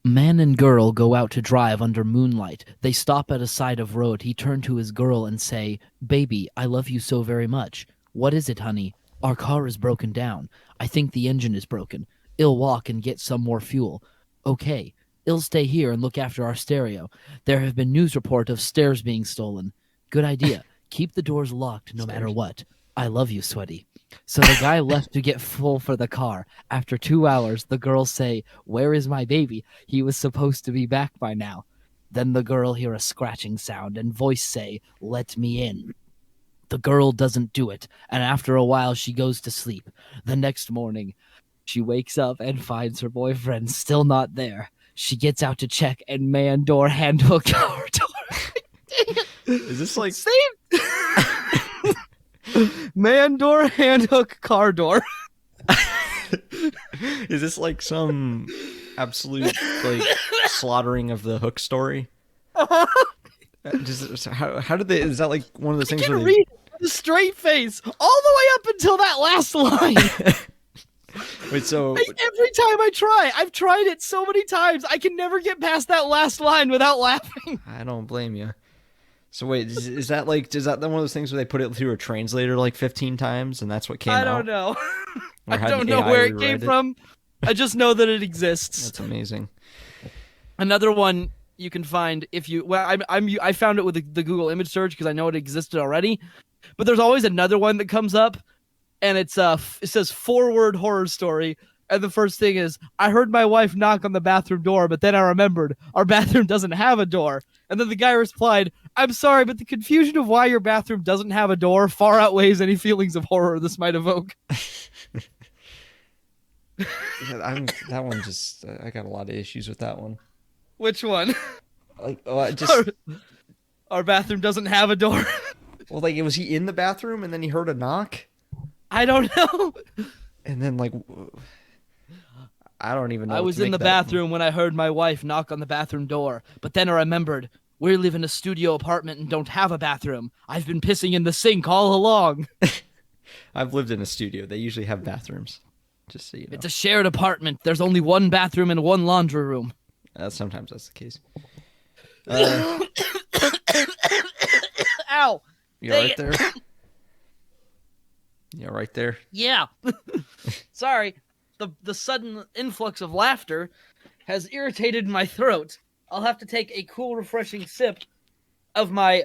Man and girl go out to drive under moonlight. They stop at a side of road. He turn to his girl and say, "Baby, I love you so very much." "What is it, honey?" "Our car is broken down. I think the engine is broken. I'll walk and get some more fuel." "Okay. I'll stay here and look after our stereo. There have been news report of stairs being stolen." "Good idea. Keep the doors locked no matter what. I love you, sweaty." So the guy left to get fuel for the car. After 2 hours, the girls say, "Where is my baby? He was supposed to be back by now." Then the girl hear a scratching sound and voice say, "Let me in." The girl doesn't do it, and after a while she goes to sleep. The next morning, she wakes up and finds her boyfriend still not there. She gets out to check, and man door handle car door. Is this like Same. Man door, hand hook, car door. Is this like some absolute like slaughtering of the Hook story? How did they? Is that like one of those things where they read with a straight face all the way up until that last line? Wait, so every time I try, I've tried it so many times, I can never get past that last line without laughing. I don't blame you. So wait, is that one of those things where they put it through a translator like 15 times and that's what came out? I don't know. Or I had don't an know AI where it rewrite came from. I just know that it exists. That's amazing. Another one you can find if you I found it with the Google image search because I know it existed already. But there's always another one that comes up, and it says forward horror story. And the first thing is, "I heard my wife knock on the bathroom door, but then I remembered our bathroom doesn't have a door." And then the guy replied, "I'm sorry, but the confusion of why your bathroom doesn't have a door far outweighs any feelings of horror this might evoke." That one just, I got a lot of issues with that one. Which one? Like, just our bathroom doesn't have a door. Well, like, was he in the bathroom and then he heard a knock? I don't know. And then, like, I don't even know. I was in the bathroom when I heard my wife knock on the bathroom door, but then I remembered we live in a studio apartment and don't have a bathroom. I've been pissing in the sink all along. I've lived in a studio. They usually have bathrooms, just so you know. It's a shared apartment. There's only one bathroom and one laundry room. Sometimes that's the case. Ow. You all right there? You all right there? Yeah. Sorry. The sudden influx of laughter has irritated my throat. I'll have to take a cool, refreshing sip of my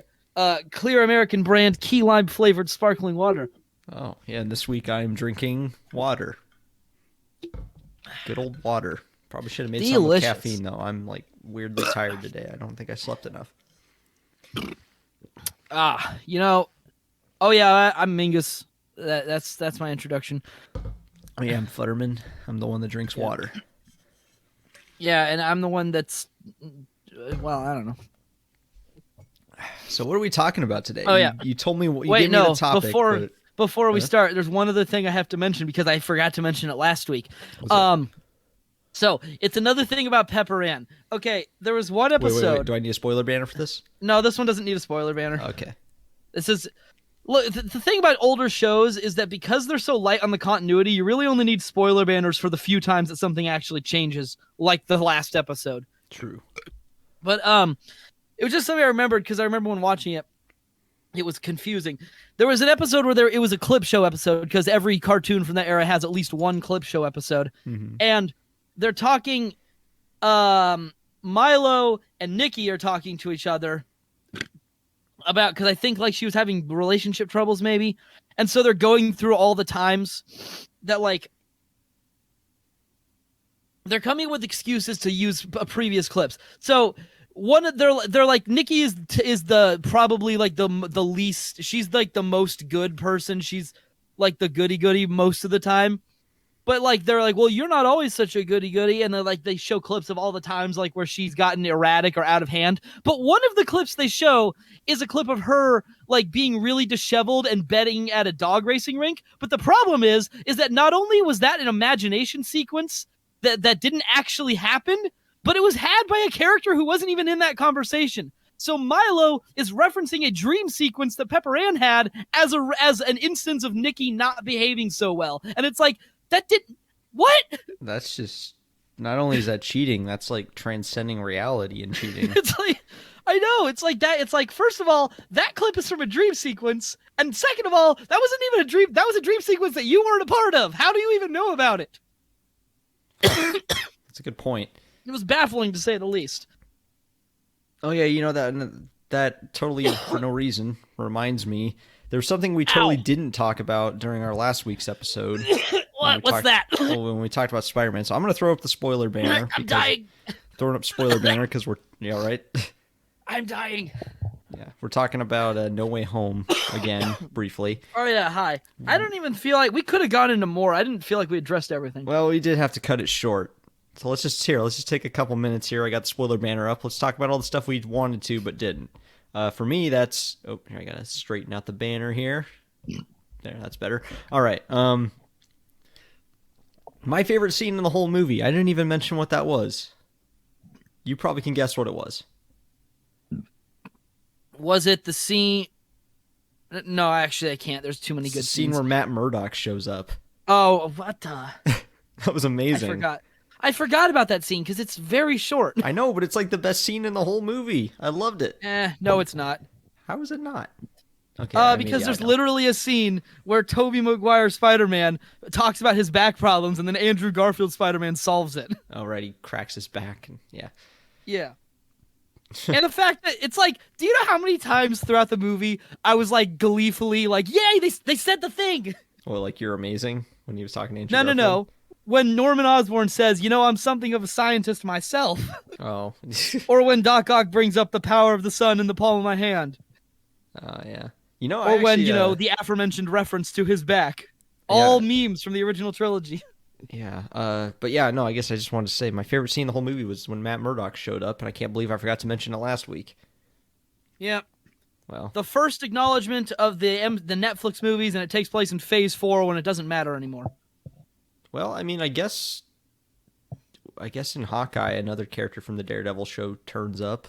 Clear American brand key lime flavored sparkling water. Oh, yeah, and this week I'm drinking water. Good old water. Probably should have made some with caffeine, though. I'm, like, weirdly tired today. I don't think I slept enough. You know... Oh, yeah, I'm Mingus. That's my introduction. Oh, yeah, I'm Futterman. I'm the one that drinks water. Yeah, and I'm the one that's... Well, I don't know. So what are we talking about today? Oh, yeah. You told me... You gave me the topic, Before we start, there's one other thing I have to mention because I forgot to mention it last week. So, it's another thing about Pepper Ann. Okay, there was one episode... Wait. Do I need a spoiler banner for this? No, this one doesn't need a spoiler banner. Okay. This is... Look, the thing about older shows is that because they're so light on the continuity, you really only need spoiler banners for the few times that something actually changes, like the last episode. True. But it was just something I remembered because I remember when watching it, it was confusing. There was an episode where it was a clip show episode because every cartoon from that era has at least one clip show episode. Mm-hmm. And they're talking, Milo and Nikki are talking to each other about, because I think like she was having relationship troubles maybe. And so they're going through all the times that like, they're coming up with excuses to use previous clips. So they're like Nikki is the probably like the least, she's like the most good person. She's like the goody most of the time. But like they're like, well, you're not always such a goody, and they show clips of all the times like where she's gotten erratic or out of hand. But one of the clips they show is a clip of her like being really disheveled and betting at a dog racing rink. But the problem is that not only was that an imagination sequence that didn't actually happen, but it was had by a character who wasn't even in that conversation. So Milo is referencing a dream sequence that Pepper Ann had as an instance of Nikki not behaving so well, and it's like. That did what? That's just Not only is that cheating, that's like transcending reality and cheating. It's like, I know, it's like that. It's like, first of all, that clip is from a dream sequence. And second of all, that wasn't even a dream. That was a dream sequence that you weren't a part of. How do you even know about it? That's a good point. It was baffling to say the least. Oh yeah, you know that totally for no reason reminds me. There's something we totally didn't talk about during our last week's episode. What's that? When we talked about Spider-Man. So I'm going to throw up the spoiler banner. I'm dying. Throwing up spoiler banner because we're... Yeah, right? I'm dying. Yeah, we're talking about No Way Home again, briefly. Oh, yeah, hi. I don't even feel like... We could have gone into more. I didn't feel like we addressed everything. Well, we did have to cut it short. So let's just take a couple minutes here. I got the spoiler banner up. Let's talk about all the stuff we wanted to but didn't. For me, that's... Oh, here, I got to straighten out the banner here. There, that's better. All right. My favorite scene in the whole movie. I didn't even mention what that was. You probably can guess what it was. Was it the scene... No, actually, I can't. There's too many good scene scenes. Where Matt Murdock shows up. Oh, what the... That was amazing. I forgot about that scene because it's very short. I know, but it's like the best scene in the whole movie. I loved it. No, it's not. How is it not? Okay, because there's literally a scene where Tobey Maguire Spider-Man talks about his back problems, and then Andrew Garfield Spider-Man solves it. Oh, right, he cracks his back, and yeah. Yeah. And the fact that it's like, do you know how many times throughout the movie I was like gleefully like, yay, they said the thing. Well, like you're amazing when he was talking to Andrew Garfield? No. When Norman Osborn says, I'm something of a scientist myself. Oh. Or when Doc Ock brings up the power of the sun in the palm of my hand. Oh, yeah. Or when, the aforementioned reference to his back. All memes from the original trilogy. Yeah. But yeah, no, I guess I just wanted to say my favorite scene in the whole movie was when Matt Murdock showed up, and I can't believe I forgot to mention it last week. Yeah. Well. The first acknowledgement of the Netflix movies, and it takes place in Phase 4 when it doesn't matter anymore. Well, I mean, I guess in Hawkeye, another character from the Daredevil show turns up.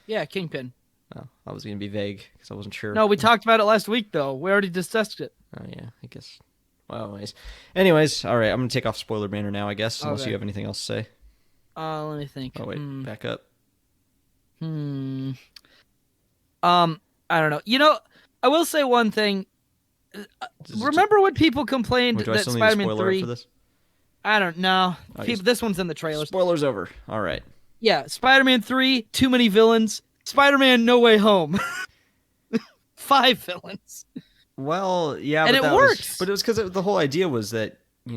Yeah, Kingpin. Oh, I was going to be vague because I wasn't sure. No, we talked about it last week, though. We already discussed it. Oh, yeah, I guess. Well, anyways, all right, I'm going to take off spoiler banner now, I guess, unless you have anything else to say. Let me think. Oh, wait, back up. I don't know. I will say one thing. Remember when people complained that Spider-Man 3... for this? I don't know. This one's in the trailers. Spoilers over. All right. Yeah, Spider-Man 3, too many villains. Spider-Man No Way Home. 5 villains. Well, yeah, and but it works. But it was because the whole idea was that, the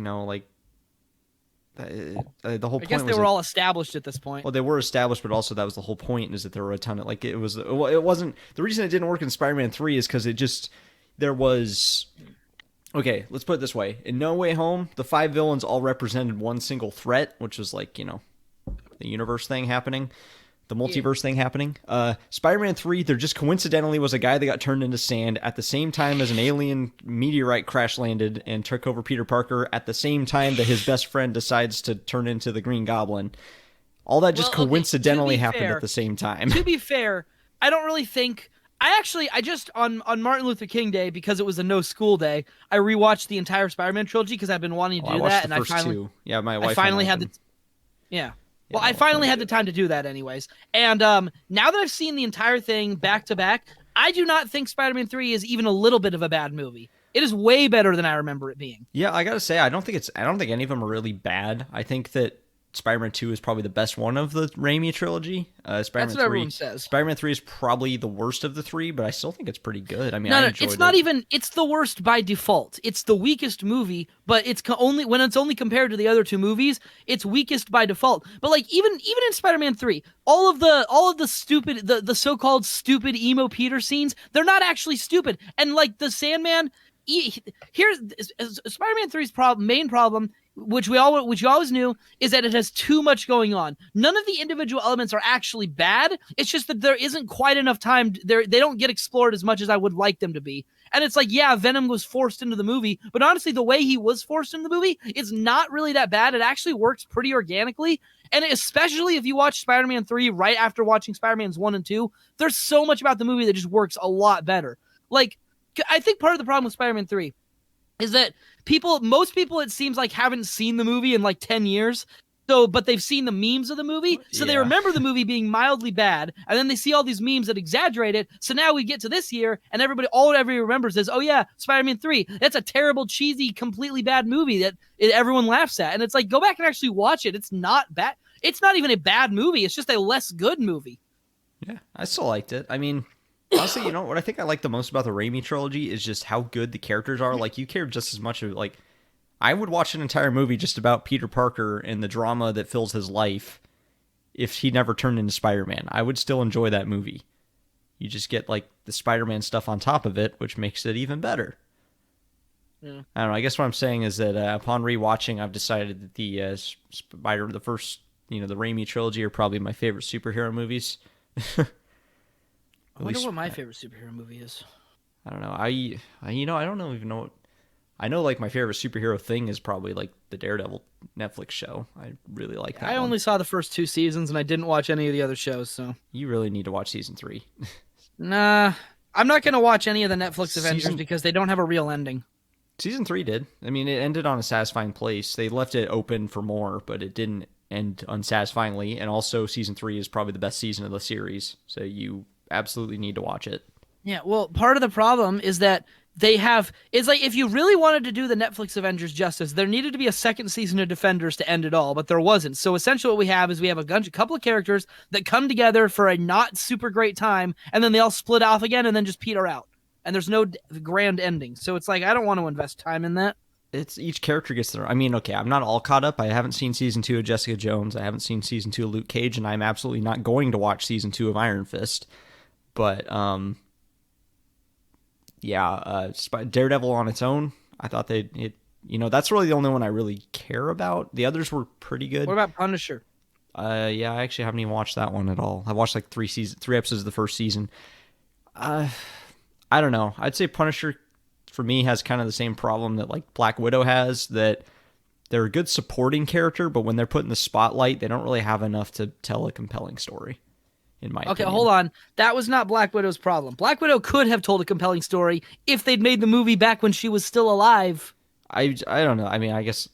whole point. I guess they were all established at this point. Well, they were established, but also that was the whole point, is that there were a ton of it wasn't the reason it didn't work in Spider-Man 3 is because there was. Okay, let's put it this way. In No Way Home, the 5 villains all represented one single threat, which was the universe thing happening, the multiverse thing happening. Spider-Man 3, there just coincidentally was a guy that got turned into sand at the same time as an alien meteorite crash landed and took over Peter Parker at the same time that his best friend decides to turn into the Green Goblin. All that just coincidentally happened at the same time. To be fair, I don't really think... I just, on Martin Luther King Day, because it was a no school day, I rewatched the entire Spider-Man trilogy because I've been wanting to do that. And I finally... Two. Yeah, my wife I finally had the... Yeah. Well, I finally had the time to do that anyways. And now that I've seen the entire thing back to back, I do not think Spider-Man 3 is even a little bit of a bad movie. It is way better than I remember it being. Yeah, I gotta say, I don't think any of them are really bad. I think that Spider-Man 2 is probably the best one of the Raimi trilogy. That's what everyone says. Spider-Man 3 is probably the worst of the 3, but I still think it's pretty good. I mean, I enjoyed it. It's the worst by default. It's the weakest movie, but it's only compared to the other 2 movies, it's weakest by default. But even in Spider-Man 3, all of the stupid, the so-called stupid emo Peter scenes, they're not actually stupid. And the Sandman, here's Spider-Man 3's main problem, which you always knew, is that it has too much going on. None of the individual elements are actually bad. It's just that there isn't quite enough time. They don't get explored as much as I would like them to be. And it's Venom was forced into the movie, but honestly, the way he was forced into the movie is not really that bad. It actually works pretty organically. And especially if you watch Spider-Man 3 right after watching Spider-Man's 1 and 2, there's so much about the movie that just works a lot better. I think part of the problem with Spider-Man 3 is that most people, it seems haven't seen the movie in 10 years. So, but they've seen the memes of the movie, so they Yeah. remember the movie being mildly bad, and then they see all these memes that exaggerate it. So now we get to this year, and all everybody remembers is, oh yeah, Spider-Man 3. That's a terrible, cheesy, completely bad movie that everyone laughs at. And it's like, go back and actually watch it. It's not bad. It's not even a bad movie. It's just a less good movie. Yeah, I still liked it. I mean, honestly, you know what I think I like the most about the Raimi trilogy is just how good the characters are. Like, you care just as much of, like, I would watch an entire movie just about Peter Parker and the drama that fills his life if he never turned into Spider-Man. I would still enjoy that movie. You just get, like, the Spider-Man stuff on top of it, which makes it even better. Yeah. I don't know. I guess what I'm saying is that upon rewatching, I've decided that the the Raimi trilogy are probably my favorite superhero movies. I wonder what my favorite superhero movie is. I don't know. I don't even know. I know, like, my favorite superhero thing is probably, like, the Daredevil Netflix show. I really like that. I only saw the first 2 seasons, and I didn't watch any of the other shows. So You really need to watch season 3. nah, I'm not gonna watch any of the Netflix Avengers because they don't have a real ending. Season 3 did. I mean, it ended on a satisfying place. They left it open for more, but it didn't end unsatisfyingly. And also, season 3 is probably the best season of the series, so you absolutely need to watch it. Yeah, well, part of the problem is that it's like if you really wanted to do the Netflix Avengers justice, there needed to be a second season of Defenders to end it all, but there wasn't. So essentially what we have is we have a couple of characters that come together for a not super great time, and then they all split off again and then just peter out. And there's no grand ending. So it's like, I don't want to invest time in that. It's each character gets their. I mean, okay, I'm not all caught up. I haven't seen season 2 of Jessica Jones. I haven't seen season 2 of Luke Cage, and I'm absolutely not going to watch season 2 of Iron Fist. But Daredevil on its own, I thought that's really the only one I really care about. The others were pretty good. What about Punisher? Yeah, I actually haven't even watched that one at all. I watched like 3 episodes of the first season. I don't know. I'd say Punisher for me has kind of the same problem that like Black Widow has, that they're a good supporting character, but when they're put in the spotlight, they don't really have enough to tell a compelling story. In my opinion. Hold on. That was not Black Widow's problem. Black Widow could have told a compelling story if they'd made the movie back when she was still alive. I don't know. I mean, I guess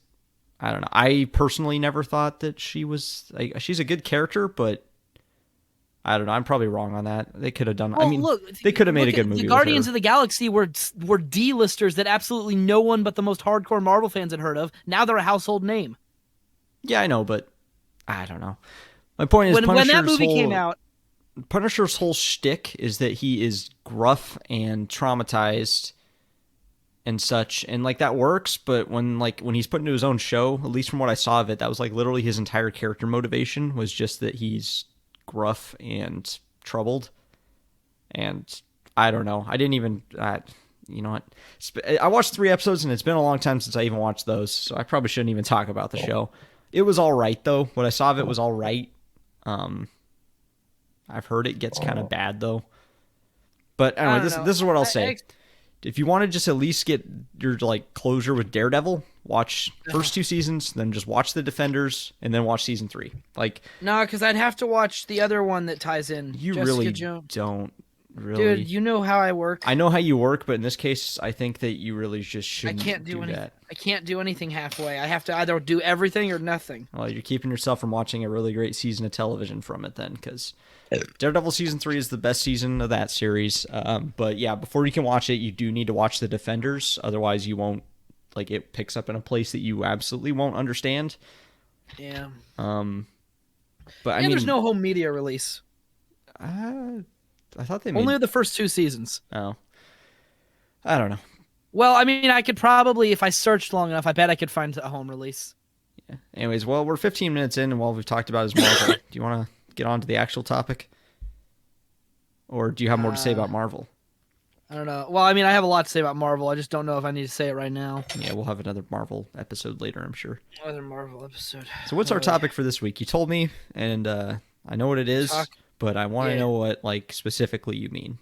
I don't know. I personally never thought that she's a good character, but I don't know. I'm probably wrong on that. They could have done. Well, I mean, look, they could have made a good movie. The Guardians with her. of the Galaxy were D-listers that absolutely no one but the most hardcore Marvel fans had heard of. Now they're a household name. Yeah, I know, but I don't know. My point is, when that movie came out, Punisher's whole shtick is that he is gruff and traumatized and such, and like that works. But when he's put into his own show, at least from what I saw of it, that was like literally his entire character motivation was just that he's gruff and troubled. And I don't know. I didn't even. You know what? I watched 3 episodes, and it's been a long time since I even watched those, so I probably shouldn't even talk about the show. It was all right though. What I saw of it was all right. I've heard it gets kind of bad though. But anyway, this is what I'll say. If you want to just at least get your like closure with Daredevil, watch first 2 seasons, then just watch the Defenders, and then watch season 3. Like, no, because I'd have to watch the other one that ties in. You Jessica really Jones. don't. Really. Dude, you know how I work. I know how you work, but in this case, I think that you really just shouldn't do that. I can't do anything halfway. I have to either do everything or nothing. Well, you're keeping yourself from watching a really great season of television from it then, because Daredevil season 3 is the best season of that series. But yeah, before you can watch it, you do need to watch the Defenders. Otherwise, you won't, like, it picks up in a place that you absolutely won't understand. Yeah. But I mean, there's no home media release. I thought they made... Only the first 2 seasons. Oh. I don't know. Well, I mean, I could probably, if I searched long enough, I bet I could find a home release. Yeah. Anyways, well, we're 15 minutes in, and all we've talked about is Marvel. Do you want to get on to the actual topic? Or do you have more to say about Marvel? I don't know. Well, I mean, I have a lot to say about Marvel. I just don't know if I need to say it right now. Yeah, we'll have another Marvel episode later, I'm sure. Another Marvel episode. So what's our topic for this week? You told me, and I know what it is, but I want to know what, like, specifically you mean.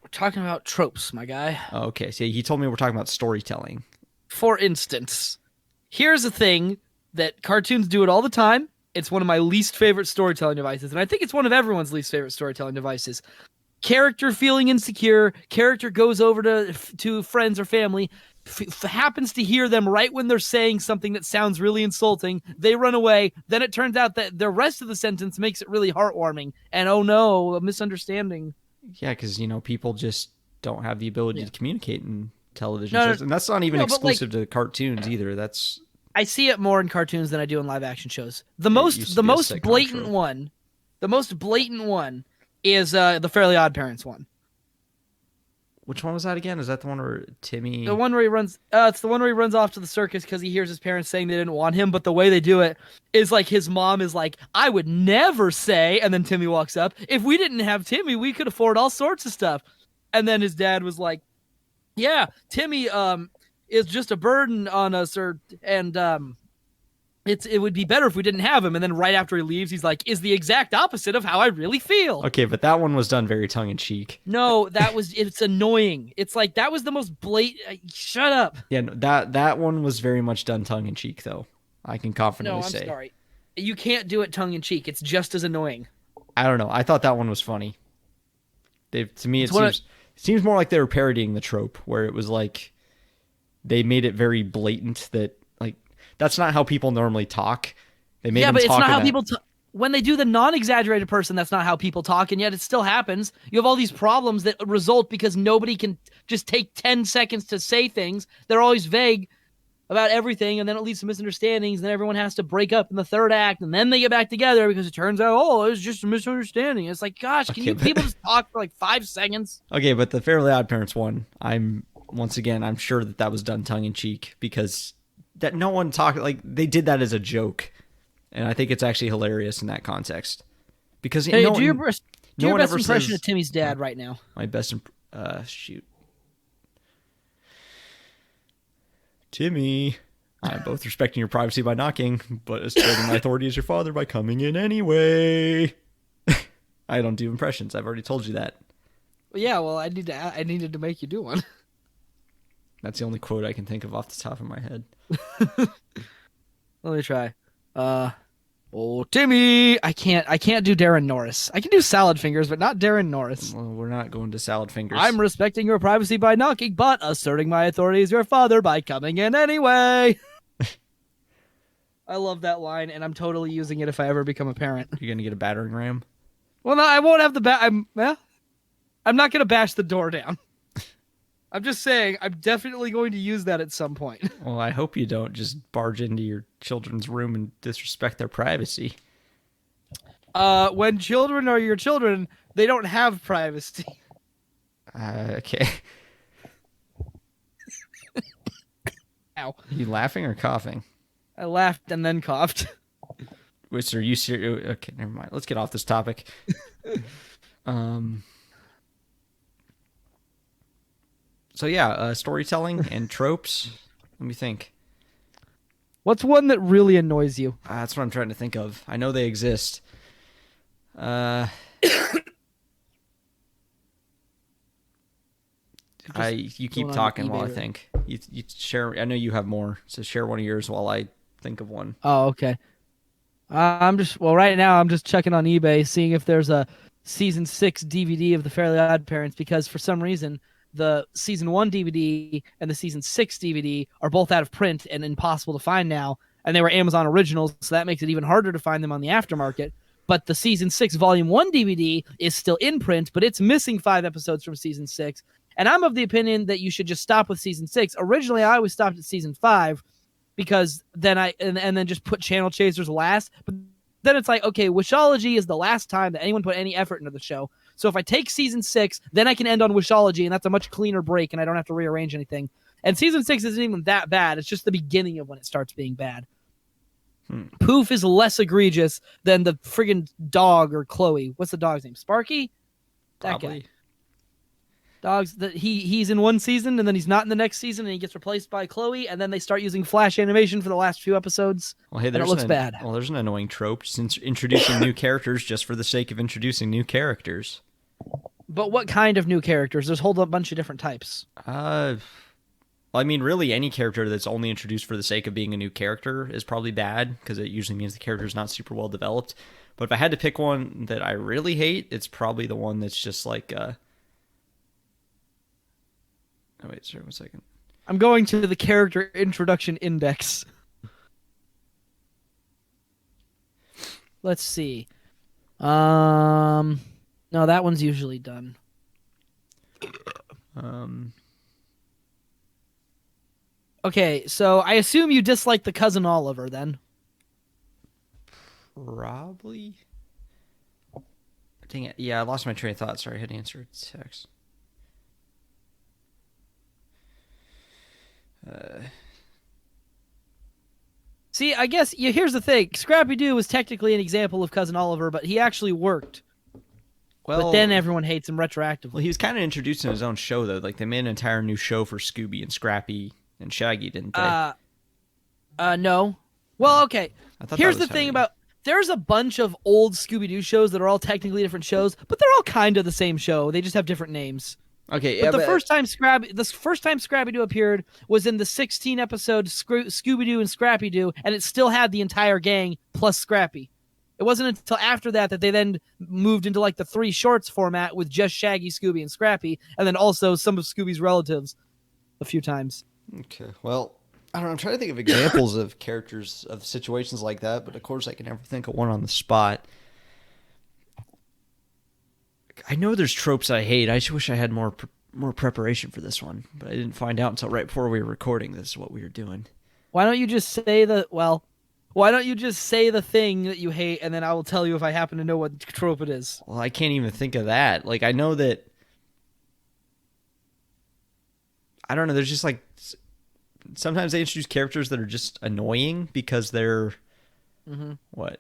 We're talking about tropes, my guy. Oh, okay, so he told me we're talking about storytelling. For instance, here's a thing that cartoons do it all the time. It's one of my least favorite storytelling devices, and I think it's one of everyone's least favorite storytelling devices. Character feeling insecure, character goes over to friends or family, happens to hear them right when they're saying something that sounds really insulting. They run away. Then it turns out that the rest of the sentence makes it really heartwarming. And oh no, a misunderstanding. Yeah, because people just don't have the ability to communicate in television No, shows, and that's not even no, but, exclusive to cartoons either. That's I see it more in cartoons than I do in live action shows. The used to be a most sitcom blatant trope. one, the most blatant one is the Fairly Odd Parents one. Which one was that again? Is that the one where Timmy? The one where he runs. It's the one where he runs off to the circus because he hears his parents saying they didn't want him. But the way they do it is like his mom is like, "I would never say," and then Timmy walks up. If we didn't have Timmy, we could afford all sorts of stuff. And then his dad was like, "Yeah, Timmy is just a burden on us, and it would be better if we didn't have him." And then right after he leaves, he's like, "Is the exact opposite of how I really feel." Okay, but that one was done very tongue in cheek. No, it's annoying. It's like that was the most blatant. Shut up. Yeah, no, that one was very much done tongue in cheek, though. I can confidently No, I'm say. sorry. You can't do it tongue in cheek. It's just as annoying. I don't know. I thought that one was funny. To me, It's it seems more like they were parodying the trope, where it was like they made it very blatant that like that's not how people normally talk. They made them But it's talk not in how that- people. When they do the non-exaggerated person, that's not how people talk, and yet it still happens. You have all these problems that result because nobody can just take 10 seconds to say things. They're always vague about everything, and then it leads to misunderstandings, and then everyone has to break up in the third act, and then they get back together because it turns out, oh, it was just a misunderstanding. It's like, gosh, can you people just talk for like 5 seconds? Okay, but the Fairly Odd Parents one, I'm sure that was done tongue in cheek because that no one talked like they did that as a joke, and I think it's actually hilarious in that context because Hey, no do your one, best, no one ever impression says of Timmy's dad right now. my best. Shoot, Timmy. I'm both respecting your privacy by knocking, but asserting my authority as your father by coming in anyway. I don't do impressions. I've already told you that. Yeah, well, I needed to make you do one. That's the only quote I can think of off the top of my head. Let me try. Oh, Timmy! I can't do Darren Norris. I can do Salad Fingers, but not Darren Norris. Well, we're not going to salad fingers. I'm respecting your privacy by knocking, but asserting my authority as your father by coming in anyway. I love that line, and I'm totally using it if I ever become a parent. You're gonna get a battering ram. Well, no, I won't have the I'm not gonna bash the door down. I'm just saying I'm definitely going to use that at some point. Well, I hope you don't just barge into your children's room and disrespect their privacy. When children are your children, they don't have privacy. Okay. Ow. Are you laughing or coughing? I laughed and then coughed. Which are you serious? Okay, never mind. Let's get off this topic. So yeah, storytelling and tropes. Let me think. What's one that really annoys you? That's what I'm trying to think of. I know they exist. You keep going on talking while I eBay. think. You share. I know you have more, so share one of yours while I think of one. Oh, okay. Right now I'm just checking on eBay, seeing if there's a season 6 DVD of The Fairly Odd Parents, because for some reason the season 1 DVD and the season 6 DVD are both out of print and impossible to find now, and they were Amazon originals, so that makes it even harder to find them on the aftermarket. But the season 6 volume 1 DVD is still in print, but it's missing 5 episodes from season 6. And I'm of the opinion that you should just stop with season 6. Originally, I always stopped at season 5 because then and then just put Channel Chasers last. But then it's like, okay, Wishology is the last time that anyone put any effort into the show. So if I take season 6, then I can end on Wishology, and that's a much cleaner break, and I don't have to rearrange anything. And season 6 isn't even that bad. It's just the beginning of when it starts being bad. Poof is less egregious than the friggin' dog or Chloe. What's the dog's name? Sparky? That Probably. guy. Dogs that he's in one season and then he's not in the next season and he gets replaced by Chloe, and then they start using Flash animation for the last few episodes. Well, hey, and it looks bad. Well, there's an annoying trope since introducing new characters just for the sake of introducing new characters. But what kind of new characters? There's a whole bunch of different types. I mean, really, any character that's only introduced for the sake of being a new character is probably bad, because it usually means the character is not super well developed. But if I had to pick one that I really hate, it's probably the one that's just like... Oh, wait, sorry, 1 second. I'm going to the character introduction index. Let's see. No, that one's usually done. Okay, so I assume you dislike the cousin Oliver then. Probably. Dang it. Yeah, I lost my train of thought. Sorry, I had to answer a text. See, I guess here's the thing. Scrappy Doo was technically an example of cousin Oliver, but he actually worked. Well, But then everyone hates him retroactively. Well, he was kind of introduced in his own show, though. Like, they made an entire new show for Scooby and Scrappy and Shaggy, didn't they? No. Well, okay. I thought Here's that the was thing how about there's a bunch of old Scooby-Doo shows that are all technically different shows, but they're all kind of the same show. They just have different names. Okay, But yeah, the first time Scrappy-Doo appeared was in the 16 episode Scooby-Doo and Scrappy-Doo, and it still had the entire gang plus Scrappy. It wasn't until after that they then moved into like the 3 shorts format with just Shaggy, Scooby, and Scrappy, and then also some of Scooby's relatives a few times. Okay, well, I don't know. I'm trying to think of examples of characters of situations like that, but of course I can never think of one on the spot. I know there's tropes I hate. I just wish I had more preparation for this one, but I didn't find out until right before we were recording this what we were doing. Why don't you just say why don't you just say the thing that you hate, and then I will tell you if I happen to know what trope it is. Well, I can't even think of that. Like, I know that... I don't know, there's just like... Sometimes they introduce characters that are just annoying because they're... What?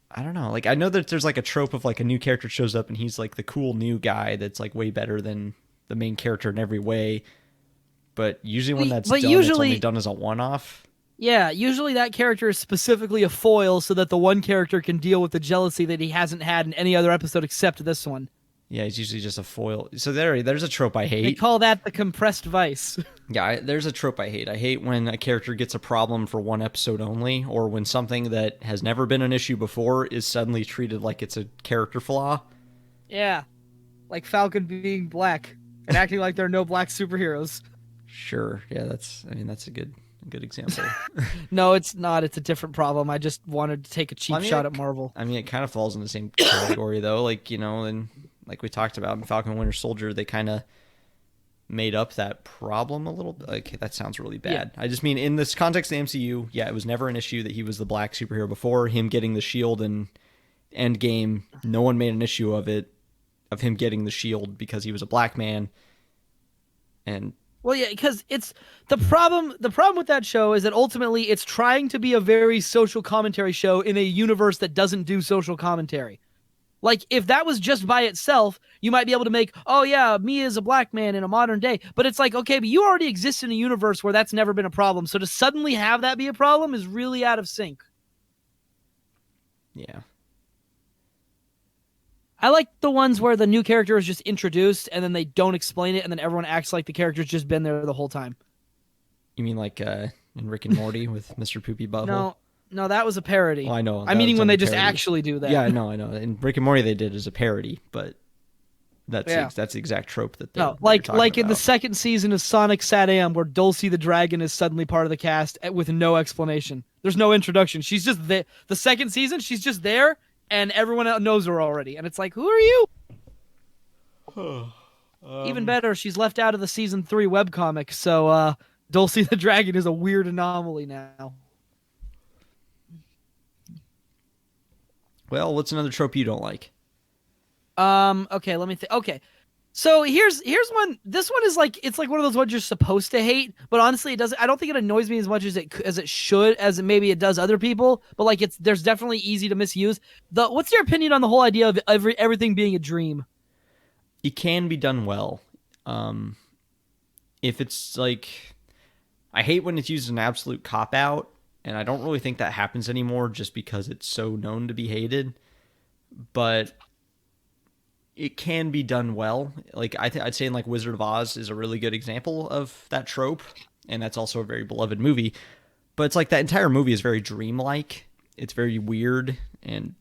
I don't know. Like, I know that there's like a trope of like a new character shows up and he's like the cool new guy that's like way better than the main character in every way. But usually when that's done, it's only done as a one-off. Yeah, usually that character is specifically a foil so that the one character can deal with the jealousy that he hasn't had in any other episode except this one. Yeah, he's usually just a foil. So there's a trope I hate. They call that the compressed vice. Yeah, there's a trope I hate. I hate when a character gets a problem for one episode only, or when something that has never been an issue before is suddenly treated like it's a character flaw. Yeah, like Falcon being black and acting like there are no black superheroes. Sure, yeah, that's a good example. No, it's not. It's a different problem. I just wanted to take a cheap shot at Marvel. I mean, it kind of falls in the same category, though. Like, and like we talked about in Falcon Winter Soldier, they kind of made up that problem a little bit. Like, that sounds really bad. Yeah. I just mean, in this context of the MCU, yeah, it was never an issue that he was the black superhero before. Him getting the shield in Endgame, no one made an issue of him getting the shield because he was a black man. And... Well, yeah, because it's the problem. The problem with that show is that ultimately it's trying to be a very social commentary show in a universe that doesn't do social commentary. Like, if that was just by itself, you might be able to make, oh yeah, me as a black man in a modern day. But it's like, okay, but you already exist in a universe where that's never been a problem. So to suddenly have that be a problem is really out of sync. Yeah. I like the ones where the new character is just introduced and then they don't explain it and then everyone acts like the character's just been there the whole time. You mean like in Rick and Morty with Mr. Poopy Butthole? No, that was a parody. Well, I know. I'm meaning when they just parody. actually do that. Yeah, I know. In Rick and Morty they did as a parody, but that's the exact trope that they're like about. In the second season of Sonic SatAM where Dulcie the Dragon is suddenly part of the cast with no explanation. There's no introduction. She's just there. The second season, she's just there. And everyone else knows her already. And it's like, who are you? Even better, she's left out of the season 3 webcomic. So Dulcie the Dragon is a weird anomaly now. Well, what's another trope you don't like? Okay, let me think. Okay. So here's one. This one is like, it's like one of those ones you're supposed to hate, but honestly, it doesn't. I don't think it annoys me as much as it should, as maybe it does other people. But like, there's definitely easy to misuse. What's your opinion on the whole idea of everything being a dream? It can be done well. If it's like, I hate when it's used as an absolute cop out, and I don't really think that happens anymore, just because it's so known to be hated. But it can be done well. Like, I'd say in like Wizard of Oz is a really good example of that trope, and that's also a very beloved movie. But it's like that entire movie is very dreamlike. It's very weird and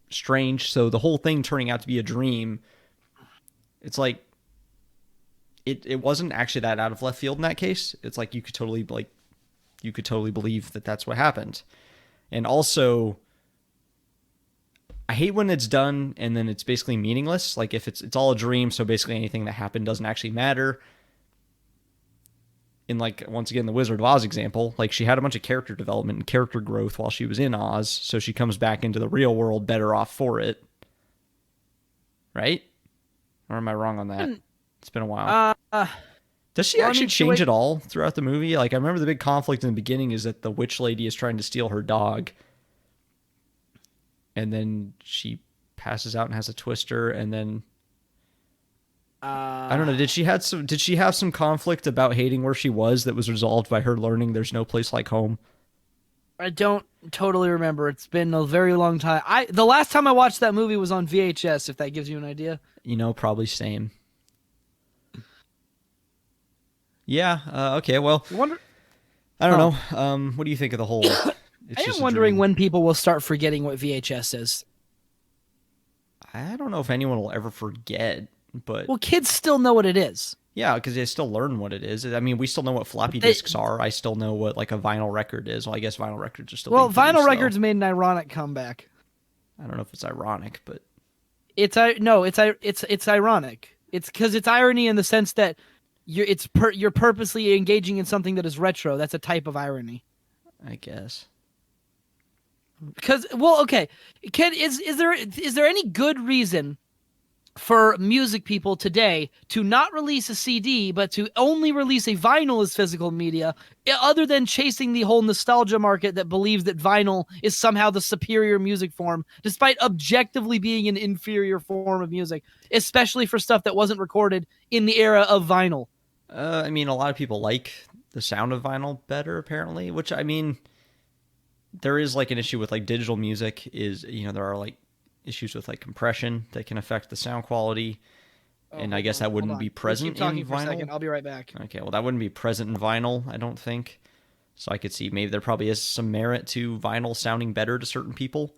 strange. So the whole thing turning out to be a dream, it's like it wasn't actually that out of left field in that case. It's like you could totally believe that that's what happened. And also, I hate when it's done and then it's basically meaningless. Like if it's all a dream, so basically anything that happened doesn't actually matter. In like once again the Wizard of Oz example, like she had a bunch of character development and character growth while she was in Oz, so she comes back into the real world better off for it. Right? Or am I wrong on that? It's been a while. Does she actually change at all throughout the movie? Like I remember the big conflict in the beginning is that the witch lady is trying to steal her dog. And then she passes out and has a twister, and then I don't know. Did she have some conflict about hating where she was that was resolved by her learning there's no place like home? I don't totally remember. It's been a very long time. The last time I watched that movie was on VHS, if that gives you an idea. Probably same. Yeah. Okay. Well, I don't know. What do you think of the whole? I am wondering when people will start forgetting what VHS is. I don't know if anyone will ever forget, but well, kids still know what it is. Yeah, because they still learn what it is. I mean, we still know what floppy disks are. I still know what like a vinyl record is. Well, I guess vinyl records are still. Well, vinyl records made an ironic comeback. I don't know if it's ironic, but it's ironic. It's because it's irony in the sense that you're purposely engaging in something that is retro. That's a type of irony, I guess. Because okay, is there any good reason for music people today to not release a CD but to only release a vinyl as physical media, other than chasing the whole nostalgia market that believes that vinyl is somehow the superior music form, despite objectively being an inferior form of music, especially for stuff that wasn't recorded in the era of vinyl? I mean, a lot of people like the sound of vinyl better, apparently, which I mean, there is like an issue with like digital music is, there are like issues with like compression that can affect the sound quality. And I guess that wouldn't be present in vinyl. For a second. I'll be right back. Okay, well, that wouldn't be present in vinyl, I don't think. So I could see maybe there probably is some merit to vinyl sounding better to certain people.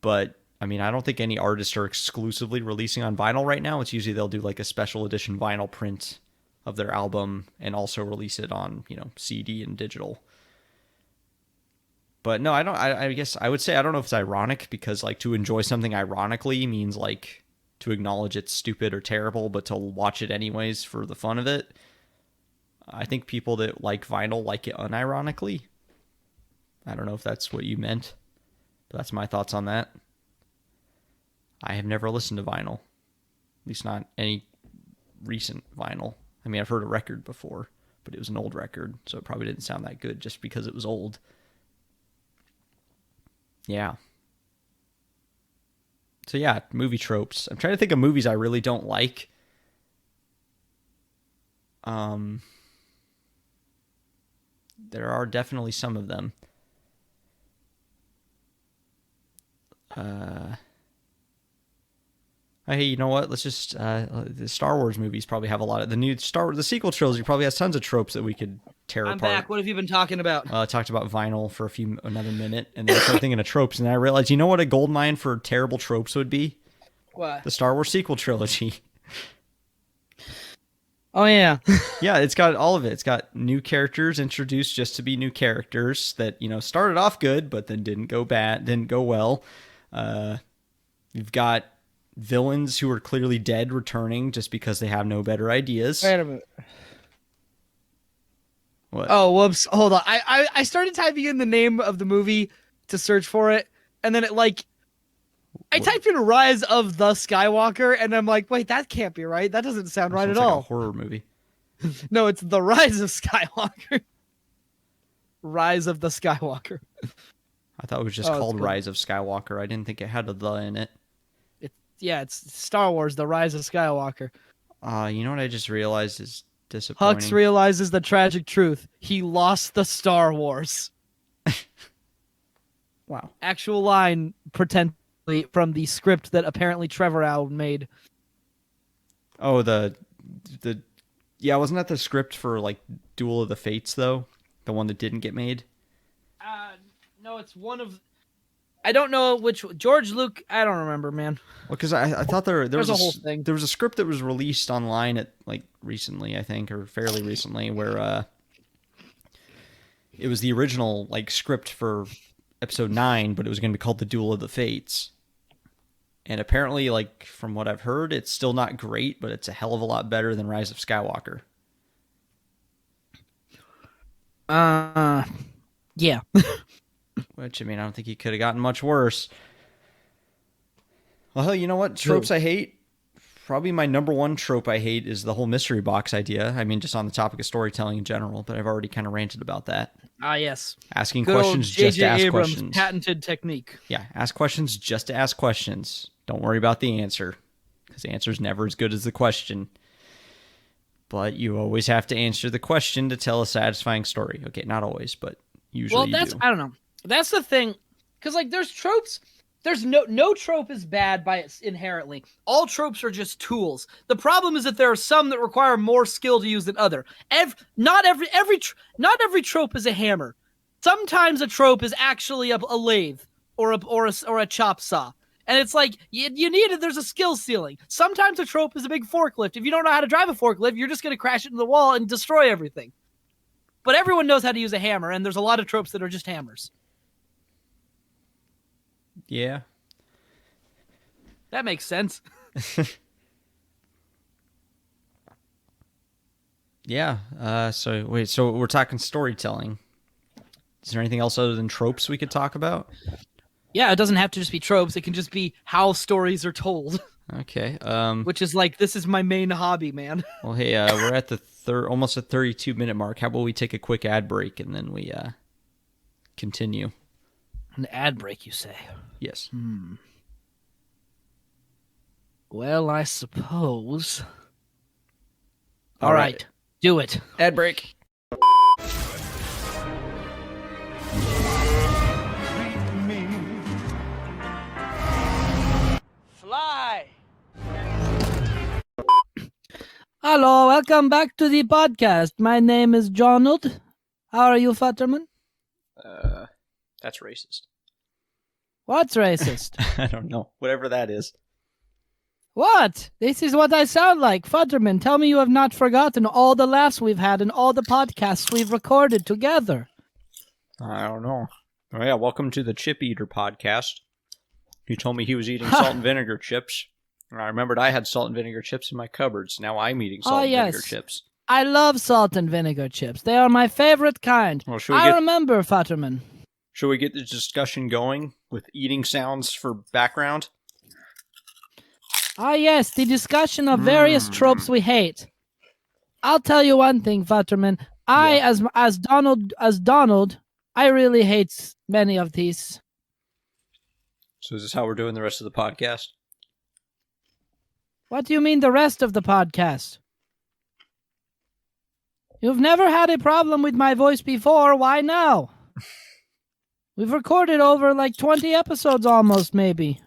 But, I mean, I don't think any artists are exclusively releasing on vinyl right now. It's usually they'll do like a special edition vinyl print of their album and also release it on, CD and digital. But no, I guess I would say I don't know if it's ironic, because like to enjoy something ironically means like to acknowledge it's stupid or terrible, but to watch it anyways for the fun of it. I think people that like vinyl like it unironically. I don't know if that's what you meant, but that's my thoughts on that. I have never listened to vinyl, at least not any recent vinyl. I mean, I've heard a record before, but it was an old record, so it probably didn't sound that good just because it was old. Yeah. So yeah, movie tropes. I'm trying to think of movies I really don't like. There are definitely some of them. Hey, you know what? Let's just the Star Wars movies probably have a lot of the sequel trilogy probably has tons of tropes that we could tear apart. I'm back. What have you been talking about? I talked about vinyl for another minute, and then I started thinking of tropes, and I realized, you know what a goldmine for terrible tropes would be? What? The Star Wars sequel trilogy. Oh yeah. Yeah, it's got all of it. It's got new characters introduced just to be new characters that, started off good, but then didn't go well. You've got villains who are clearly dead returning just because they have no better ideas. Wait a minute. What? Oh, whoops. Hold on. I started typing in the name of the movie to search for it, and then I typed in Rise of the Skywalker, and I'm like, wait, that can't be right. That doesn't sound right at all. Like a horror movie. No, it's The Rise of Skywalker. Rise of the Skywalker. I thought it was just called Rise of Skywalker. I didn't think it had a "the" in it. It's Star Wars, The Rise of Skywalker. You know what I just realized is disappointing? Hux realizes the tragic truth. He lost the Star Wars. Wow. Actual line potentially from the script that apparently Trevor Al made. Oh, yeah, wasn't that the script for like Duel of the Fates though? The one that didn't get made? No, it's one of I don't know which George Luke. I don't remember, man. Well, because I thought there There's was a whole thing. there was a script that was released online at like recently, I think, or fairly recently, where it was the original like script for episode 9, but it was going to be called The Duel of the Fates. And apparently, like from what I've heard, it's still not great, but it's a hell of a lot better than Rise of Skywalker. Yeah. Which, I mean, I don't think he could have gotten much worse. Well, hell, you know what? Tropes I hate? Probably my number one trope I hate is the whole mystery box idea. I mean, just on the topic of storytelling in general, but I've already kind of ranted about that. Yes. Asking Good questions old just to J.J. ask Abrams questions. patented technique. Yeah, ask questions just to ask questions. Don't worry about the answer, because the answer is never as good as the question. But you always have to answer the question to tell a satisfying story. Okay, not always, but usually Well, you do. I don't know. That's the thing, because like there's tropes. There's no trope is bad by its inherently. All tropes are just tools. The problem is that there are some that require more skill to use than other. Not every trope is a hammer. Sometimes a trope is actually a lathe or a chop saw. And it's like, you need it, there's a skill ceiling. Sometimes a trope is a big forklift. If you don't know how to drive a forklift, you're just going to crash it into the wall and destroy everything. But everyone knows how to use a hammer, and there's a lot of tropes that are just hammers. Yeah. That makes sense. Yeah. So we're talking storytelling. Is there anything else other than tropes we could talk about? Yeah, it doesn't have to just be tropes. It can just be how stories are told. Okay. Which is like, this is my main hobby, man. Well, hey, we're at the almost a 32-minute mark. How about we take a quick ad break and then we continue? An ad break, you say? Yes. Well, I suppose. All All right. right, do it. Ad break. Fly. Hello, welcome back to the podcast. My name is Jonald. How are you, Futterman? That's racist. What's racist? I don't know. Whatever that is. What? This is what I sound like. Futterman, tell me you have not forgotten all the laughs we've had and all the podcasts we've recorded together. I don't know. Oh, yeah, welcome to the Chip Eater podcast. He told me he was eating salt and vinegar chips. And I remembered I had salt and vinegar chips in my cupboards. Now I'm eating salt and vinegar chips. I love salt and vinegar chips. They are my favorite kind. Well, Remember, Futterman. Should we get the discussion going with eating sounds for background? Yes, the discussion of various tropes we hate. I'll tell you one thing, Futterman. As Donald, I really hate many of these. So is this how we're doing the rest of the podcast? What do you mean the rest of the podcast? You've never had a problem with my voice before. Why now? We've recorded over like 20 episodes almost, maybe.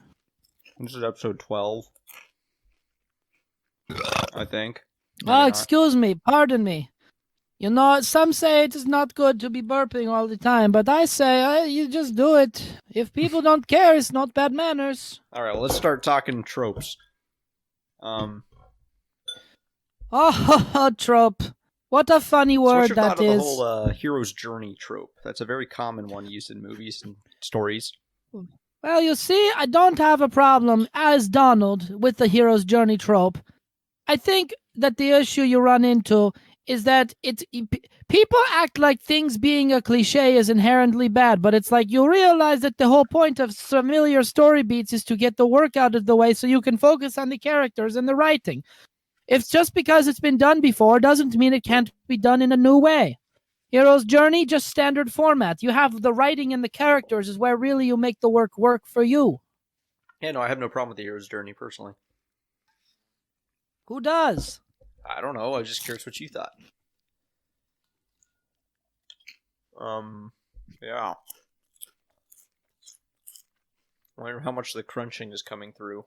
This is episode 12. I think. Oh, excuse me. Pardon me. You know, some say it is not good to be burping all the time, but I say you just do it. If people don't care, it's not bad manners. All right, well, let's start talking tropes. Oh, trope. What a funny So word what's your that thought of is. the whole hero's journey trope? That's a very common one used in movies and stories. Well, you see, I don't have a problem, as Donald, with the hero's journey trope. I think that the issue you run into is that people act like things being a cliche is inherently bad, but it's like you realize that the whole point of familiar story beats is to get the work out of the way so you can focus on the characters and the writing. It's just because it's been done before doesn't mean it can't be done in a new way. Hero's Journey, just standard format. You have the writing and the characters is where really you make the work for you. Yeah, no, I have no problem with the hero's journey, personally. Who does? I don't know, I was just curious what you thought. Yeah. I wonder how much the crunching is coming through.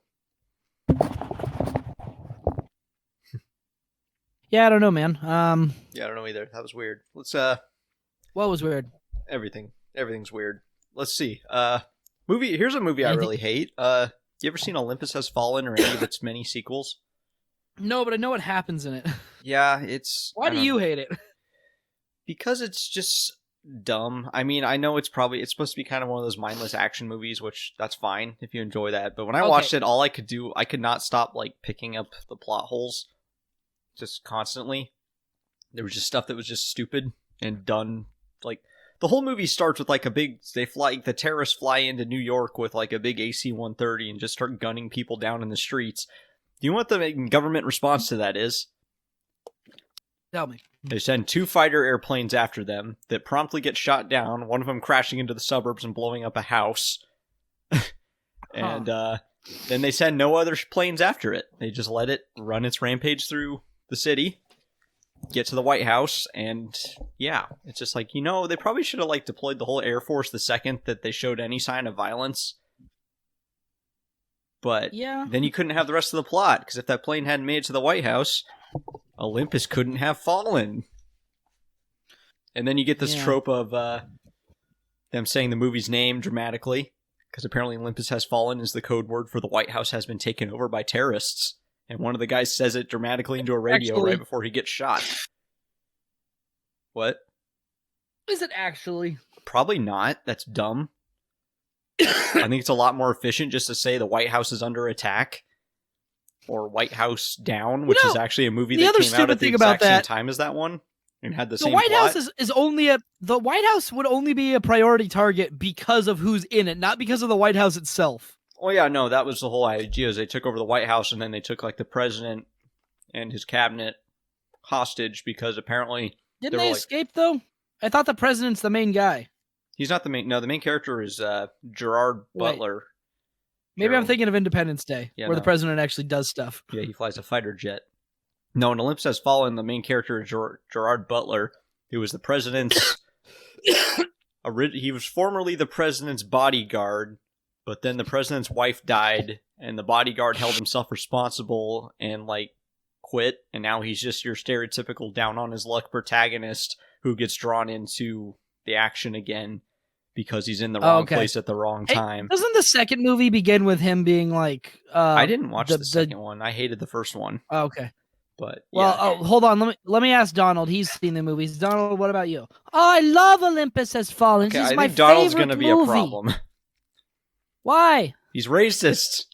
Yeah, I don't know, man. Yeah, I don't know either. That was weird. Let's What was weird? everything's weird. Let's see. Here's a movie I Anything- really hate. You ever seen Olympus Has Fallen or any of its many sequels? No, but I know what happens in it. Yeah, it's... Why do you hate it? Because it's just dumb. I mean, I know it's supposed to be kind of one of those mindless action movies, which that's fine if you enjoy that. But when I watched it, all I could not stop like picking up the plot holes just constantly. There was just stuff that was just stupid and done. Like the whole movie starts with like the terrorists fly into New York with like a big AC-130 and just start gunning people down in the streets. Do you know what the government response to that is? Tell me. They send 2 fighter airplanes after them that promptly get shot down, one of them crashing into the suburbs and blowing up a house. And then they send no other planes after it. They just let it run its rampage through the city, get to the White House, and yeah, it's just like, they probably should have like deployed the whole Air Force the second that they showed any sign of violence. But Yeah. then you couldn't have the rest of the plot, because if that plane hadn't made it to the White House, Olympus couldn't have fallen. And then you get this trope of them saying the movie's name dramatically, because apparently Olympus Has Fallen is the code word for the White House has been taken over by terrorists. And one of the guys says it dramatically into a radio right before he gets shot. What? Is it actually? Probably not. That's dumb. I think it's a lot more efficient just to say the White House is under attack. Or White House Down, which is actually a movie that came out at the exact same time as that one. And had the same White plot. House is only the White House would only be a priority target because of who's in it, not because of the White House itself. Oh yeah, no, that was the whole idea. Is they took over the White House and then they took like the president and his cabinet hostage because apparently didn't they escape though? I thought the president's the main guy. He's not the main. No, the main character is Gerard Butler. Maybe I'm thinking of Independence Day, where the president actually does stuff. Yeah, he flies a fighter jet. No, in Olympus Has Fallen, the main character is Gerard Butler, who was the president's... he was formerly the president's bodyguard, but then the president's wife died, and the bodyguard held himself responsible and, quit, and now he's just your stereotypical down-on-his-luck protagonist who gets drawn into the action again because he's in the wrong place at the wrong time. Doesn't the second movie begin with him being like... I didn't watch the second one. I hated the first one. Oh, okay. But hold on. Let me ask Donald. He's seen the movies. Donald, what about you? Oh, I love Olympus Has Fallen. Okay, This is I my think Donald's favorite gonna be movie. a problem. Why? He's racist.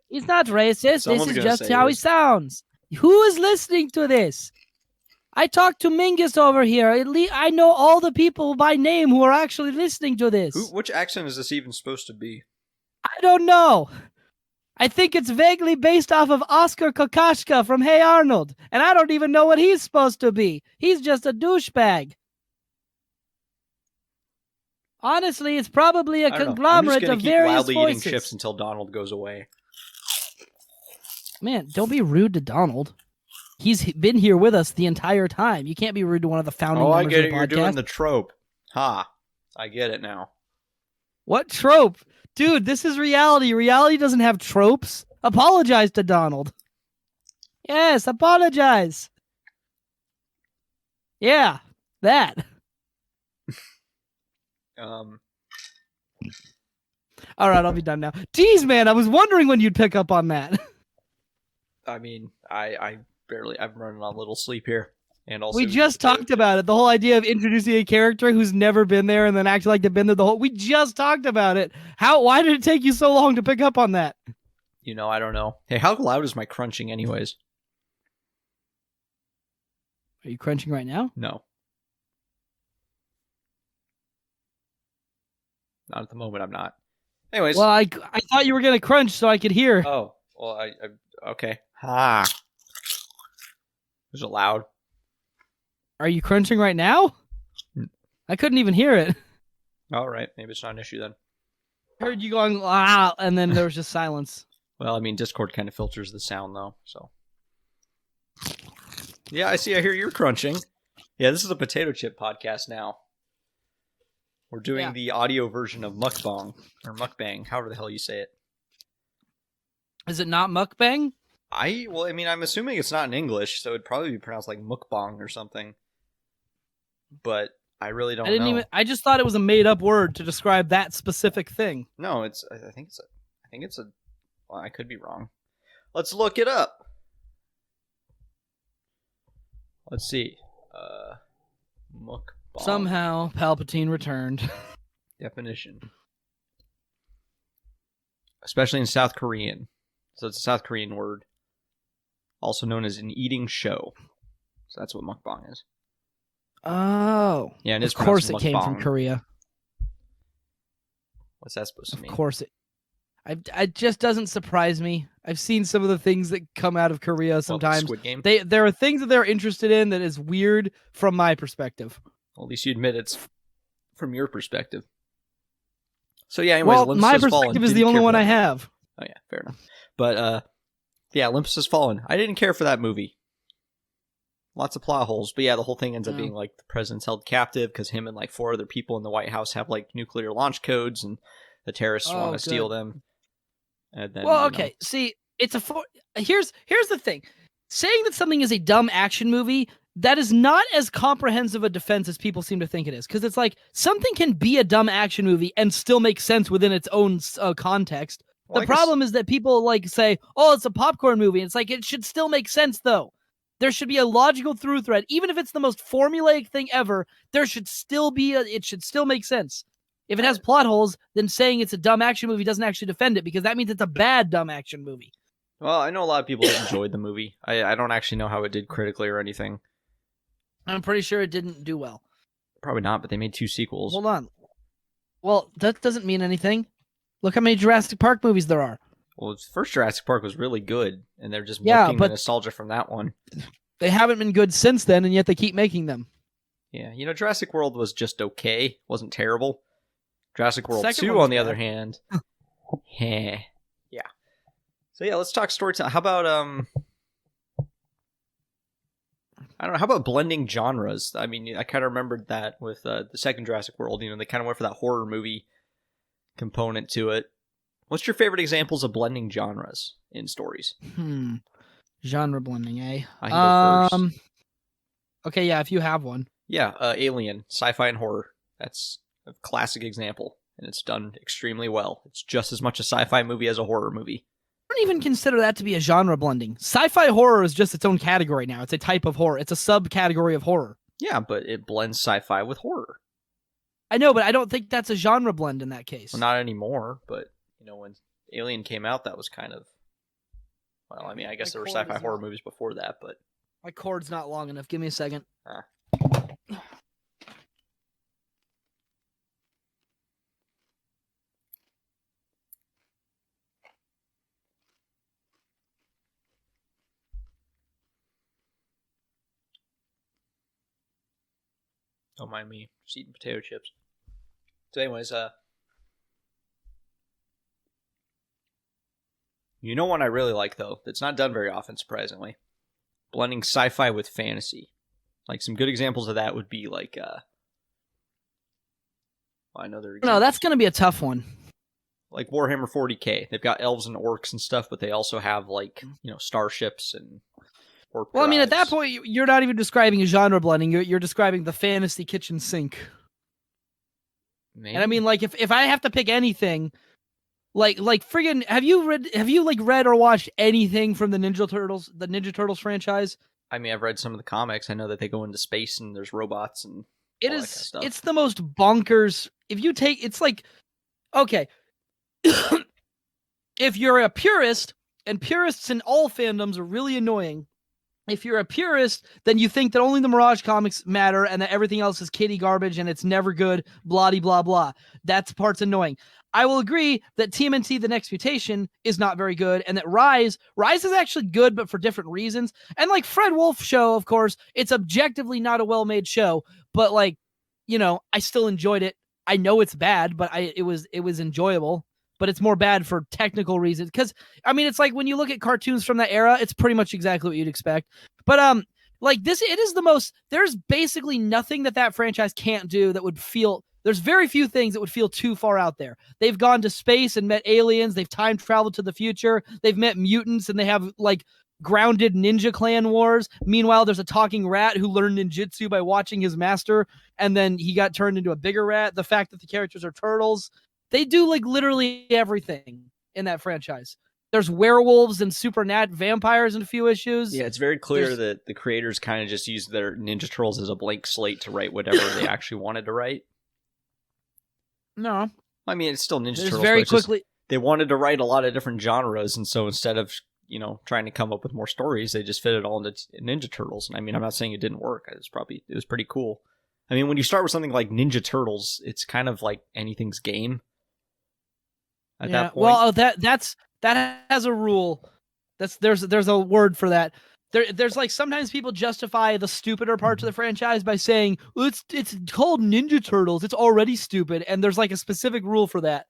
He's not racist. Someone's this is gonna just say how it he is. sounds. Who is listening to this? I talked to Mingus over here. I know all the people by name who are actually listening to this. Which accent is this even supposed to be? I don't know. I think it's vaguely based off of Oscar Kokoschka from Hey Arnold, and I don't even know what he's supposed to be. He's just a douchebag. Honestly, it's probably a conglomerate of various wildly voices. Eating chips until Donald goes away. Man, don't be rude to Donald. He's been here with us the entire time. You can't be rude to one of the founding members of the podcast. I get it. You're doing the trope. Ha. I get it now. What trope? Dude, this is reality. Reality doesn't have tropes. Apologize to Donald. Yes, apologize. Yeah, that. All right, I'll be done now. Jeez, man, I was wondering when you'd pick up on that. I mean, I'm running on little sleep here. And also, we just talked about it. The whole idea of introducing a character who's never been there and then acting like they've been there the whole... We just talked about it. Why did it take you so long to pick up on that? I don't know. Hey, how loud is my crunching anyways? Are you crunching right now? No. Not at the moment, I'm not. Anyways. Well, I thought you were going to crunch so I could hear. Oh, well, okay. Ha. Was it loud? Are you crunching right now? I couldn't even hear it. All right, maybe it's not an issue then. I heard you going, ah, and then there was just silence. Well, I mean, Discord kind of filters the sound, though, so. Yeah, I hear you're crunching. Yeah, this is a potato chip podcast now. We're doing the audio version of mukbang, or mukbang, however the hell you say it. Is it not mukbang? I'm assuming it's not in English, so it'd probably be pronounced like mukbang or something. But I really don't I didn't know. even. I just thought it was a made up word to describe that specific thing. No, it's. I think it's a. Well, I could be wrong. Let's look it up. Let's see. Mukbang. Somehow Palpatine returned. Definition. Especially in South Korean. So it's a South Korean word. Also known as an eating show. So that's what mukbang is. Oh, Yeah, and it's of course it pronounced came from mukbang. Korea. What's that supposed to Of mean? course it just doesn't surprise me. I've seen some of the things that come out of Korea Well, sometimes. Squid Game? There are things that they're interested in that is weird from my perspective. Well, at least you admit it's from your perspective. So yeah, anyways, Well, Olympus my Has Fallen. perspective is the Didn't only care for one that I movie. have. Oh yeah, fair enough. But yeah, Olympus Has Fallen. I didn't care for that movie. Lots of plot holes, but yeah, the whole thing ends up being like the president's held captive because him and like 4 other people in the White House have like nuclear launch codes, and the terrorists want to steal them. And then, Well, okay. See, it's here's the thing. Saying that something is a dumb action movie, that is not as comprehensive a defense as people seem to think it is. Because it's like, something can be a dumb action movie and still make sense within its own context. Well, The problem is that people like say, oh, it's a popcorn movie. It's like, it should still make sense, though. There should be a logical through thread. Even if it's the most formulaic thing ever, there should still be it should still make sense. If it has plot holes, then saying it's a dumb action movie doesn't actually defend it, because that means it's a bad dumb action movie. Well, I know a lot of people that enjoyed the movie. I don't actually know how it did critically or anything. I'm pretty sure it didn't do well. Probably not, but they made 2 sequels. Hold on. Well, that doesn't mean anything. Look how many Jurassic Park movies there are. Well, the first Jurassic Park was really good, and they're just Yeah, milking the but- nostalgia from that one. They haven't been good since then, and yet they keep making them. Yeah, Jurassic World was just okay. Wasn't terrible. Jurassic World Second 2, one on the was other bad. hand. Yeah. So yeah, let's talk storytelling. How about, I don't know, how about blending genres? I mean, I kind of remembered that with the second Jurassic World. They kind of went for that horror movie component to it. What's your favorite examples of blending genres in stories? Genre blending, eh? I can go first. Okay, yeah, if you have one. Yeah, Alien, sci-fi and horror. That's a classic example, and it's done extremely well. It's just as much a sci-fi movie as a horror movie. I don't even consider that to be a genre blending. Sci-fi horror is just its own category now. It's a type of horror. It's a subcategory of horror. Yeah, but it blends sci-fi with horror. I know, but I don't think that's a genre blend in that case. Well, not anymore, but when Alien came out, that was kind of... Well, I mean, I guess there were cord sci-fi is horror not- movies before that, but... My cord's not long enough. Give me a second. Don't mind me just eating potato chips. So anyways, one I really like, though, that's not done very often, surprisingly? Blending sci-fi with fantasy. Like, some good examples of that would be, like, well, I know they're... No, that's going to be a tough one. Like Warhammer 40k. They've got elves and orcs and stuff, but they also have, like, starships and... warp Well, I mean, at that drives. point, you're not even describing a genre blending. You're describing the fantasy kitchen sink. Maybe. And I mean, like, if I have to pick anything, like friggin', have you read or watched anything from the Ninja Turtles franchise? I mean, I've read some of the comics. I know that they go into space and there's robots and It all is. that kind of stuff. It's the most bonkers. If you take, it's like, okay, if you're a purist, and purists in all fandoms are really annoying. If you're a purist, then you think that only the Mirage comics matter and that everything else is kiddie garbage and it's never good, blah blah blah. That part's annoying. I will agree that TMNT The Next Mutation is not very good, and that Rise is actually good, but for different reasons. And like Fred Wolf show, of course, it's objectively not a well-made show, but like, I still enjoyed it. I know it's bad, but it was enjoyable. But it's more bad for technical reasons. Because, I mean, it's like when you look at cartoons from that era, it's pretty much exactly what you'd expect. But, like this, it is the most, there's basically nothing that franchise can't do that would feel, there's very few things that would feel too far out there. They've gone to space and met aliens. They've time traveled to the future. They've met mutants, and they have, like, grounded ninja clan wars. Meanwhile, there's a talking rat who learned ninjutsu by watching his master, and then he got turned into a bigger rat. The fact that the characters are turtles. They do like literally everything in that franchise. There's werewolves and vampires in a few issues. Yeah, it's very clear that the creators kind of just used their Ninja Turtles as a blank slate to write whatever they actually wanted to write. No. I mean, it's still Ninja Turtles. Very quickly. They wanted to write a lot of different genres, and so instead of, trying to come up with more stories, they just fit it all into Ninja Turtles. And I mean, I'm not saying it didn't work. It was pretty cool. I mean, when you start with something like Ninja Turtles, it's kind of like anything's game. At that point. Well, that has a rule. There's a word for that. There's like sometimes people justify the stupider parts of the franchise by saying, well, it's called Ninja Turtles. It's already stupid, and there's like a specific rule for that.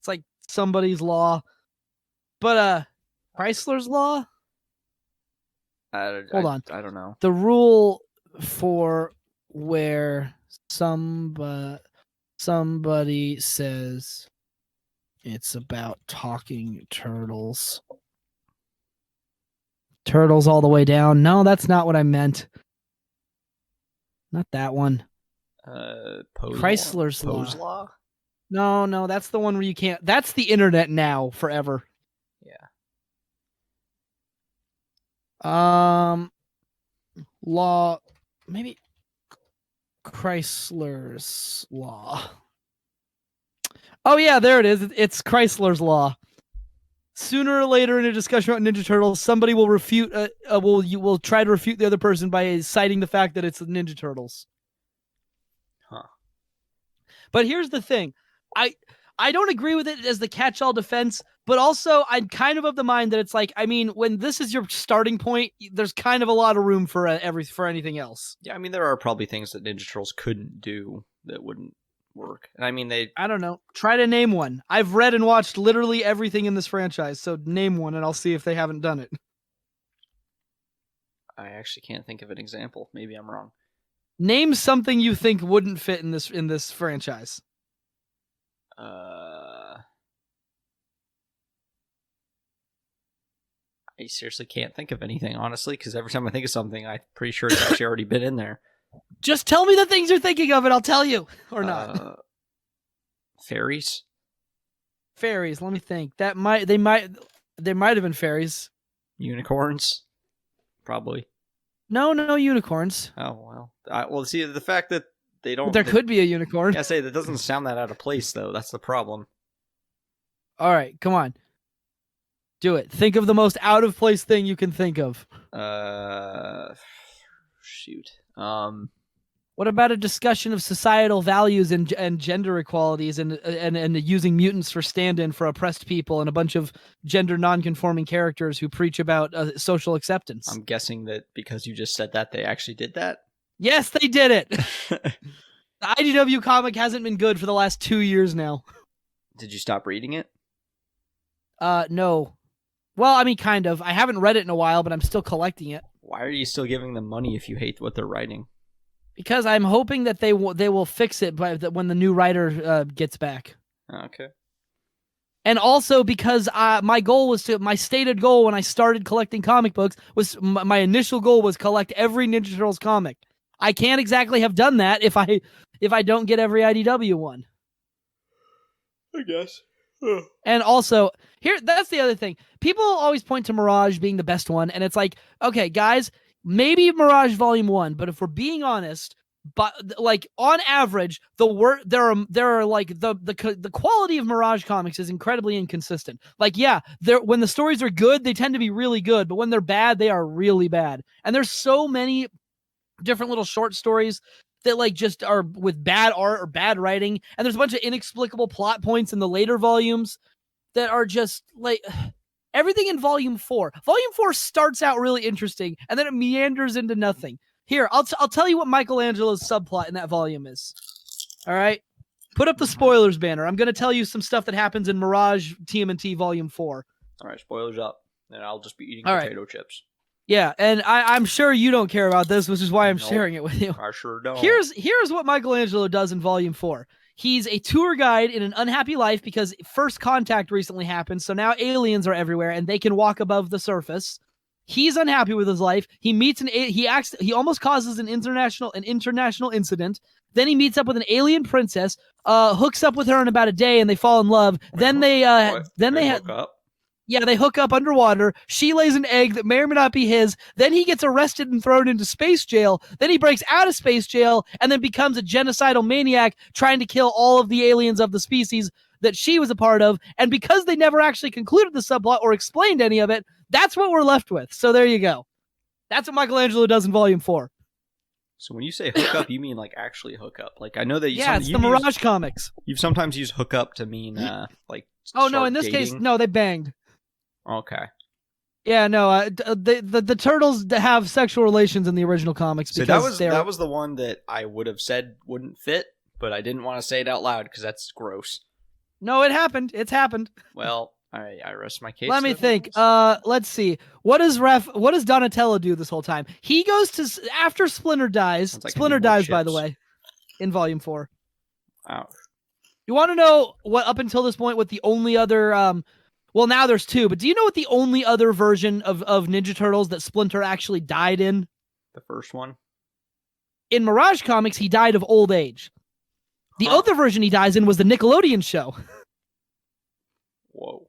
It's like somebody's law, but Chrysler's law. Hold on. I don't know the rule for where somebody says it's about talking turtles. Turtles all the way down. No, that's not what I meant. Not that one. Chrysler's law. No, that's the one where you can't. That's the internet now forever. Yeah. Law. Maybe Chrysler's law. Oh yeah, there it is. It's Chrysler's law. Sooner or later in a discussion about Ninja Turtles, somebody will refute. Will try to refute the other person by citing the fact that it's Ninja Turtles. Huh. But here's the thing, I don't agree with it as the catch-all defense, but also I'm kind of the mind that it's like, I mean, when this is your starting point, there's kind of a lot of room for anything else. Yeah, I mean, there are probably things that Ninja Turtles couldn't do that wouldn't work. And I mean, I don't know. Try to name one. I've read and watched literally everything in this franchise, so name one and I'll see if they haven't done it. I actually can't think of an example. Maybe I'm wrong. Name something you think wouldn't fit in this franchise. I seriously can't think of anything, honestly, because every time I think of something, I'm pretty sure it's actually already been in there. Just tell me the things you're thinking of and I'll tell you. Or not. Fairies? Fairies, let me think. There might have been fairies. Unicorns? Probably. No unicorns. Oh, well. See, the fact that they don't... There could be a unicorn. I say, that doesn't sound that out of place, though. That's the problem. All right, come on. Do it. Think of the most out of place thing you can think of. Shoot. What about a discussion of societal values and gender equalities and using mutants for stand-in for oppressed people and a bunch of gender non-conforming characters who preach about social acceptance? I'm guessing that because you just said that, they actually did that? Yes, they did it! The IDW comic hasn't been good for the last 2 years now. Did you stop reading it? No. Well, I mean, kind of. I haven't read it in a while, but I'm still collecting it. Why are you still giving them money if you hate what they're writing? Because I'm hoping that they will fix it when the new writer gets back. Okay. And also because my stated goal when I started collecting comic books was my initial goal was collect every Ninja Turtles comic. I can't exactly have done that if I don't get every IDW one. I guess. And also, that's the other thing. People always point to Mirage being the best one, and it's like, okay, guys, maybe Mirage Volume 1, but if we're being honest, but like on average, there are like the quality of Mirage comics is incredibly inconsistent. Like, yeah, when the stories are good, they tend to be really good, but when they're bad, they are really bad. And there's so many different little short stories that like just are with bad art or bad writing, and there's a bunch of inexplicable plot points in the later volumes that are just like everything in Volume 4. Volume 4 starts out really interesting, and then it meanders into nothing. Here, I'll tell you what Michelangelo's subplot in that volume is. All right? Put up the spoilers banner. I'm going to tell you some stuff that happens in Mirage TMNT Volume 4. All right, spoilers up, and I'll just be eating All potato chips. Yeah, and I'm sure you don't care about this, which is why I'm sharing it with you. I sure don't. Here's what Michelangelo does in Volume 4. He's a tour guide in an unhappy life because First Contact recently happened, so now aliens are everywhere and they can walk above the surface. He's unhappy with his life. He meets he almost causes an international incident. Then he meets up with an alien princess, hooks up with her in about a day, and they fall in love. Then they hook up. Yeah, they hook up underwater. She lays an egg that may or may not be his. Then he gets arrested and thrown into space jail. Then he breaks out of space jail and then becomes a genocidal maniac trying to kill all of the aliens of the species that she was a part of. And because they never actually concluded the subplot or explained any of it, that's what we're left with. So there you go. That's what Michelangelo does in Volume 4. So when you say hook up, you mean like actually hook up? Like I know that it's the Mirage comics. You've sometimes used hook up to mean like. Oh no! In this case, no, they banged. Okay. Yeah, no. The turtles have sexual relations in the original comics. So that was the one that I would have said wouldn't fit, but I didn't want to say it out loud because that's gross. No, it happened. It's happened. Well, I rest my case. Let me think. Let's see. What does Donatello do this whole time? He goes to after Splinter dies. Like Splinter dies, by the way, in Volume 4. Ouch. You want to know what up until this point? What the only other well, now there's two, but do you know what the only other version of Ninja Turtles that Splinter actually died in? The first one? In Mirage Comics, he died of old age. The other version he dies in was the Nickelodeon show. Whoa.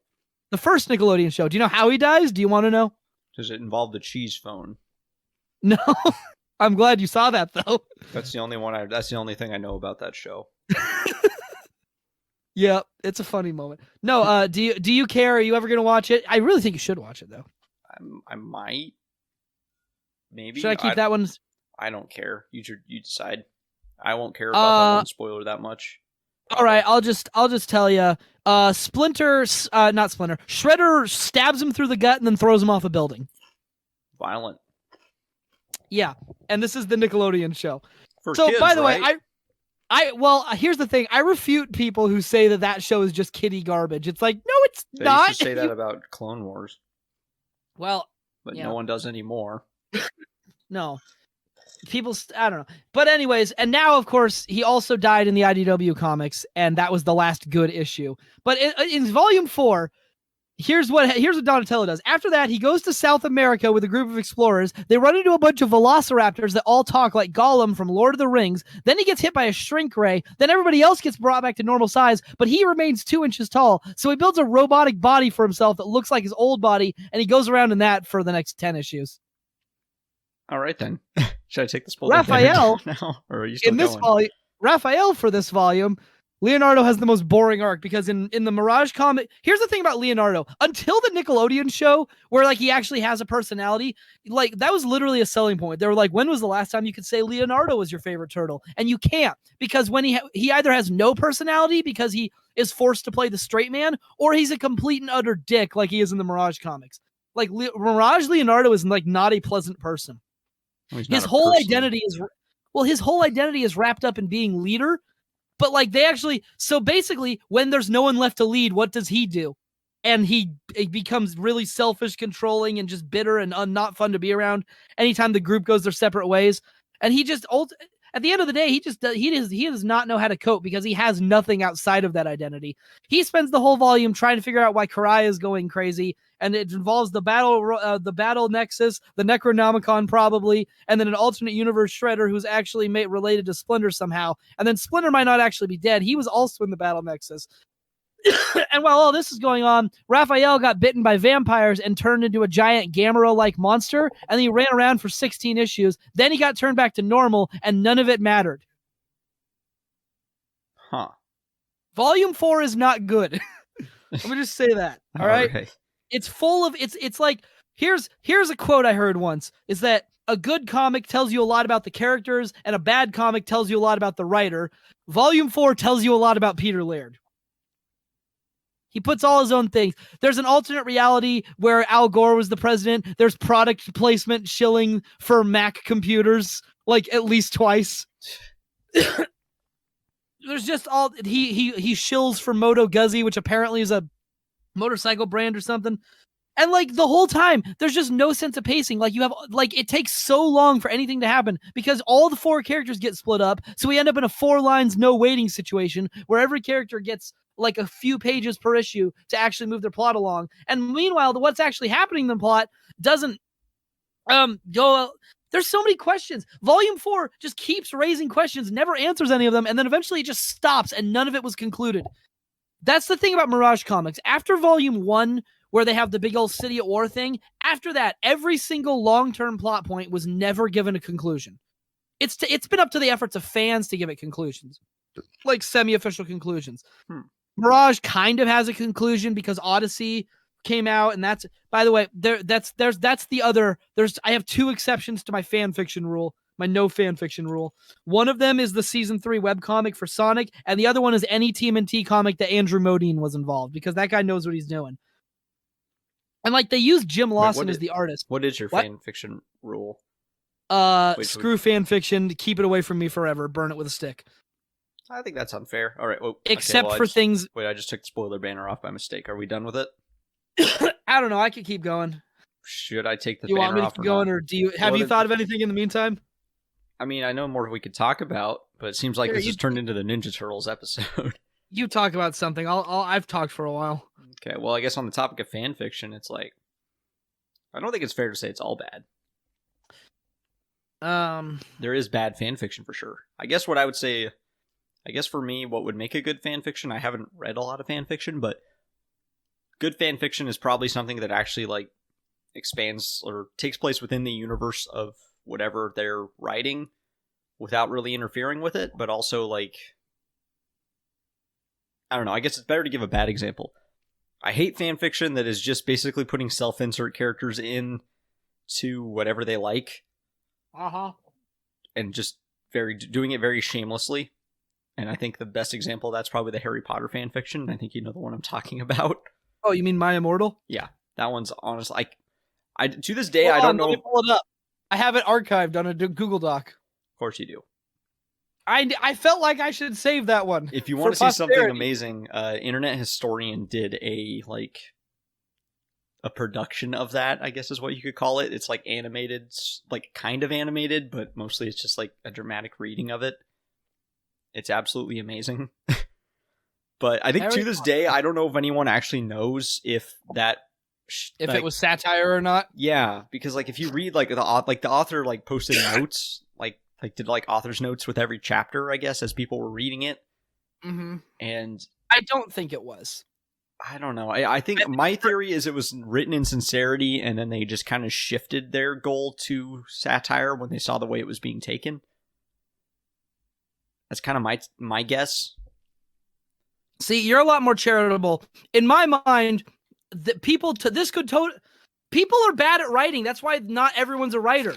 The first Nickelodeon show. Do you know how he dies? Do you want to know? Does it involve the cheese phone? No. I'm glad you saw that, though. That's the only that's the only thing I know about that show. Yeah, it's a funny moment. No, do you care? Are you ever gonna watch it? I really think you should watch it though. I might. Maybe. Should I keep that one? I don't care. You decide. I won't care about that one spoiler that much. All right, I'll just tell you. Not Splinter. Shredder stabs him through the gut and then throws him off a building. Violent. Yeah, and this is the Nickelodeon show. For so, kids, by the right? way, here's the thing. I refute people who say that show is just kiddie garbage. It's like, no, it's not. They used to say that about Clone Wars. Well, but no one does anymore. No. I don't know. But anyways, and now, of course, he also died in the IDW comics, and that was the last good issue. But in Volume 4, here's what Donatello does. After that, he goes to South America with a group of explorers. They run into a bunch of velociraptors that all talk like Gollum from Lord of the Rings. Then he gets hit by a shrink ray. Then everybody else gets brought back to normal size, but he remains 2 inches tall. So he builds a robotic body for himself that looks like his old body, and he goes around in that for the next 10 issues. All right, then. Should I take this spoiler Raphael now, or are you still in this volume? Raphael for this volume. Leonardo has the most boring arc because in the Mirage comic, here's the thing about Leonardo. Until the Nickelodeon show, where like he actually has a personality, like that was literally a selling point. They were like, when was the last time you could say Leonardo was your favorite turtle? And you can't, because when he either has no personality because he is forced to play the straight man, or he's a complete and utter dick like he is in the Mirage comics. Like Mirage Leonardo is like not a pleasant person. His whole identity is wrapped up in being leader. But like so basically when there's no one left to lead, what does he do? And he becomes really selfish, controlling, and just bitter and not fun to be around anytime the group goes their separate ways. And he just at the end of the day, he does not know how to cope because he has nothing outside of that identity. He spends the whole volume trying to figure out why Karai is going crazy, and it involves the battle nexus, the Necronomicon probably, and then an alternate universe Shredder who's actually related to Splinter somehow. And then Splinter might not actually be dead. He was also in the battle nexus. And while all this is going on, Raphael got bitten by vampires and turned into a giant Gamera-like monster, and he ran around for 16 issues. Then he got turned back to normal, and none of it mattered. Huh. Volume 4 is not good. Let me just say that. All right? It's full of it's like here's a quote I heard once, is that a good comic tells you a lot about the characters and a bad comic tells you a lot about the writer. Volume 4 tells you a lot about Peter Laird. He puts all his own things. There's an alternate reality where Al Gore was the president. There's product placement shilling for Mac computers, like at least twice. There's just all he shills for Moto Guzzi, which apparently is a motorcycle brand or something. And like the whole time, there's just no sense of pacing. Like you have, like it takes so long for anything to happen because all the 4 characters get split up. So we end up in a 4 lines, no waiting situation where every character gets like a few pages per issue to actually move their plot along. And meanwhile, what's actually happening in the plot doesn't Go. There's so many questions. Volume 4 just keeps raising questions, never answers any of them, and then eventually it just stops, and none of it was concluded. That's the thing about Mirage Comics. After Volume 1, where they have the big old City at War thing, after that, every single long-term plot point was never given a conclusion. It's been up to the efforts of fans to give it conclusions, like semi-official conclusions. Mirage kind of has a conclusion because Odyssey came out, and that's, by the way, that's the other. I have 2 exceptions to my fan fiction rule, my no fan fiction rule. One of them is the season 3 webcomic for Sonic, and the other one is any TMNT comic that Andrew Modine was involved, because that guy knows what he's doing. And like, they use Jim Lawson as the artist. What is your fan fiction rule? Screw fan fiction, keep it away from me forever, burn it with a stick. I think that's unfair. All right. Well, Except for things. Wait, I just took the spoiler banner off by mistake. Are we done with it? I don't know. I could keep going. Should I take the you banner want me to off keep going, not? or do you have you thought of anything in the meantime? I mean, I know more we could talk about, but it seems like this has turned into the Ninja Turtles episode. You talk about something. I've talked for a while. Okay. Well, I guess on the topic of fan fiction, it's like, I don't think it's fair to say it's all bad. There is bad fan fiction for sure. I guess what I would say, I guess for me, what would make a good fan fiction, I haven't read a lot of fan fiction, but good fan fiction is probably something that actually like expands or takes place within the universe of whatever they're writing without really interfering with it, but also like, I don't know, I guess it's better to give a bad example. I hate fan fiction that is just basically putting self-insert characters in to whatever they like. And just doing it very shamelessly. And I think the best example of that's probably the Harry Potter fan fiction. I think you know the one I'm talking about. Oh, you mean My Immortal? Yeah, that one's honestly, I to this day I don't know. Let me pull it up. I have it archived on a Google Doc. Of course you do. I felt like I should save that one. If you want to see something amazing, Internet Historian did a production of that, I guess is what you could call it. It's like animated, like kind of animated, but mostly it's just like a dramatic reading of it. It's absolutely amazing. But I think to this day, I don't know if anyone actually knows if that if it was satire or not. Yeah, because like if you read like the author like posted notes, like did like author's notes with every chapter, I guess, as people were reading it. Mm-hmm. And I don't think it was. I don't know. I think my theory is it was written in sincerity, and then they just kind of shifted their goal to satire when they saw the way it was being taken. That's kind of my guess. See, you're a lot more charitable. In my mind, people are bad at writing. That's why not everyone's a writer.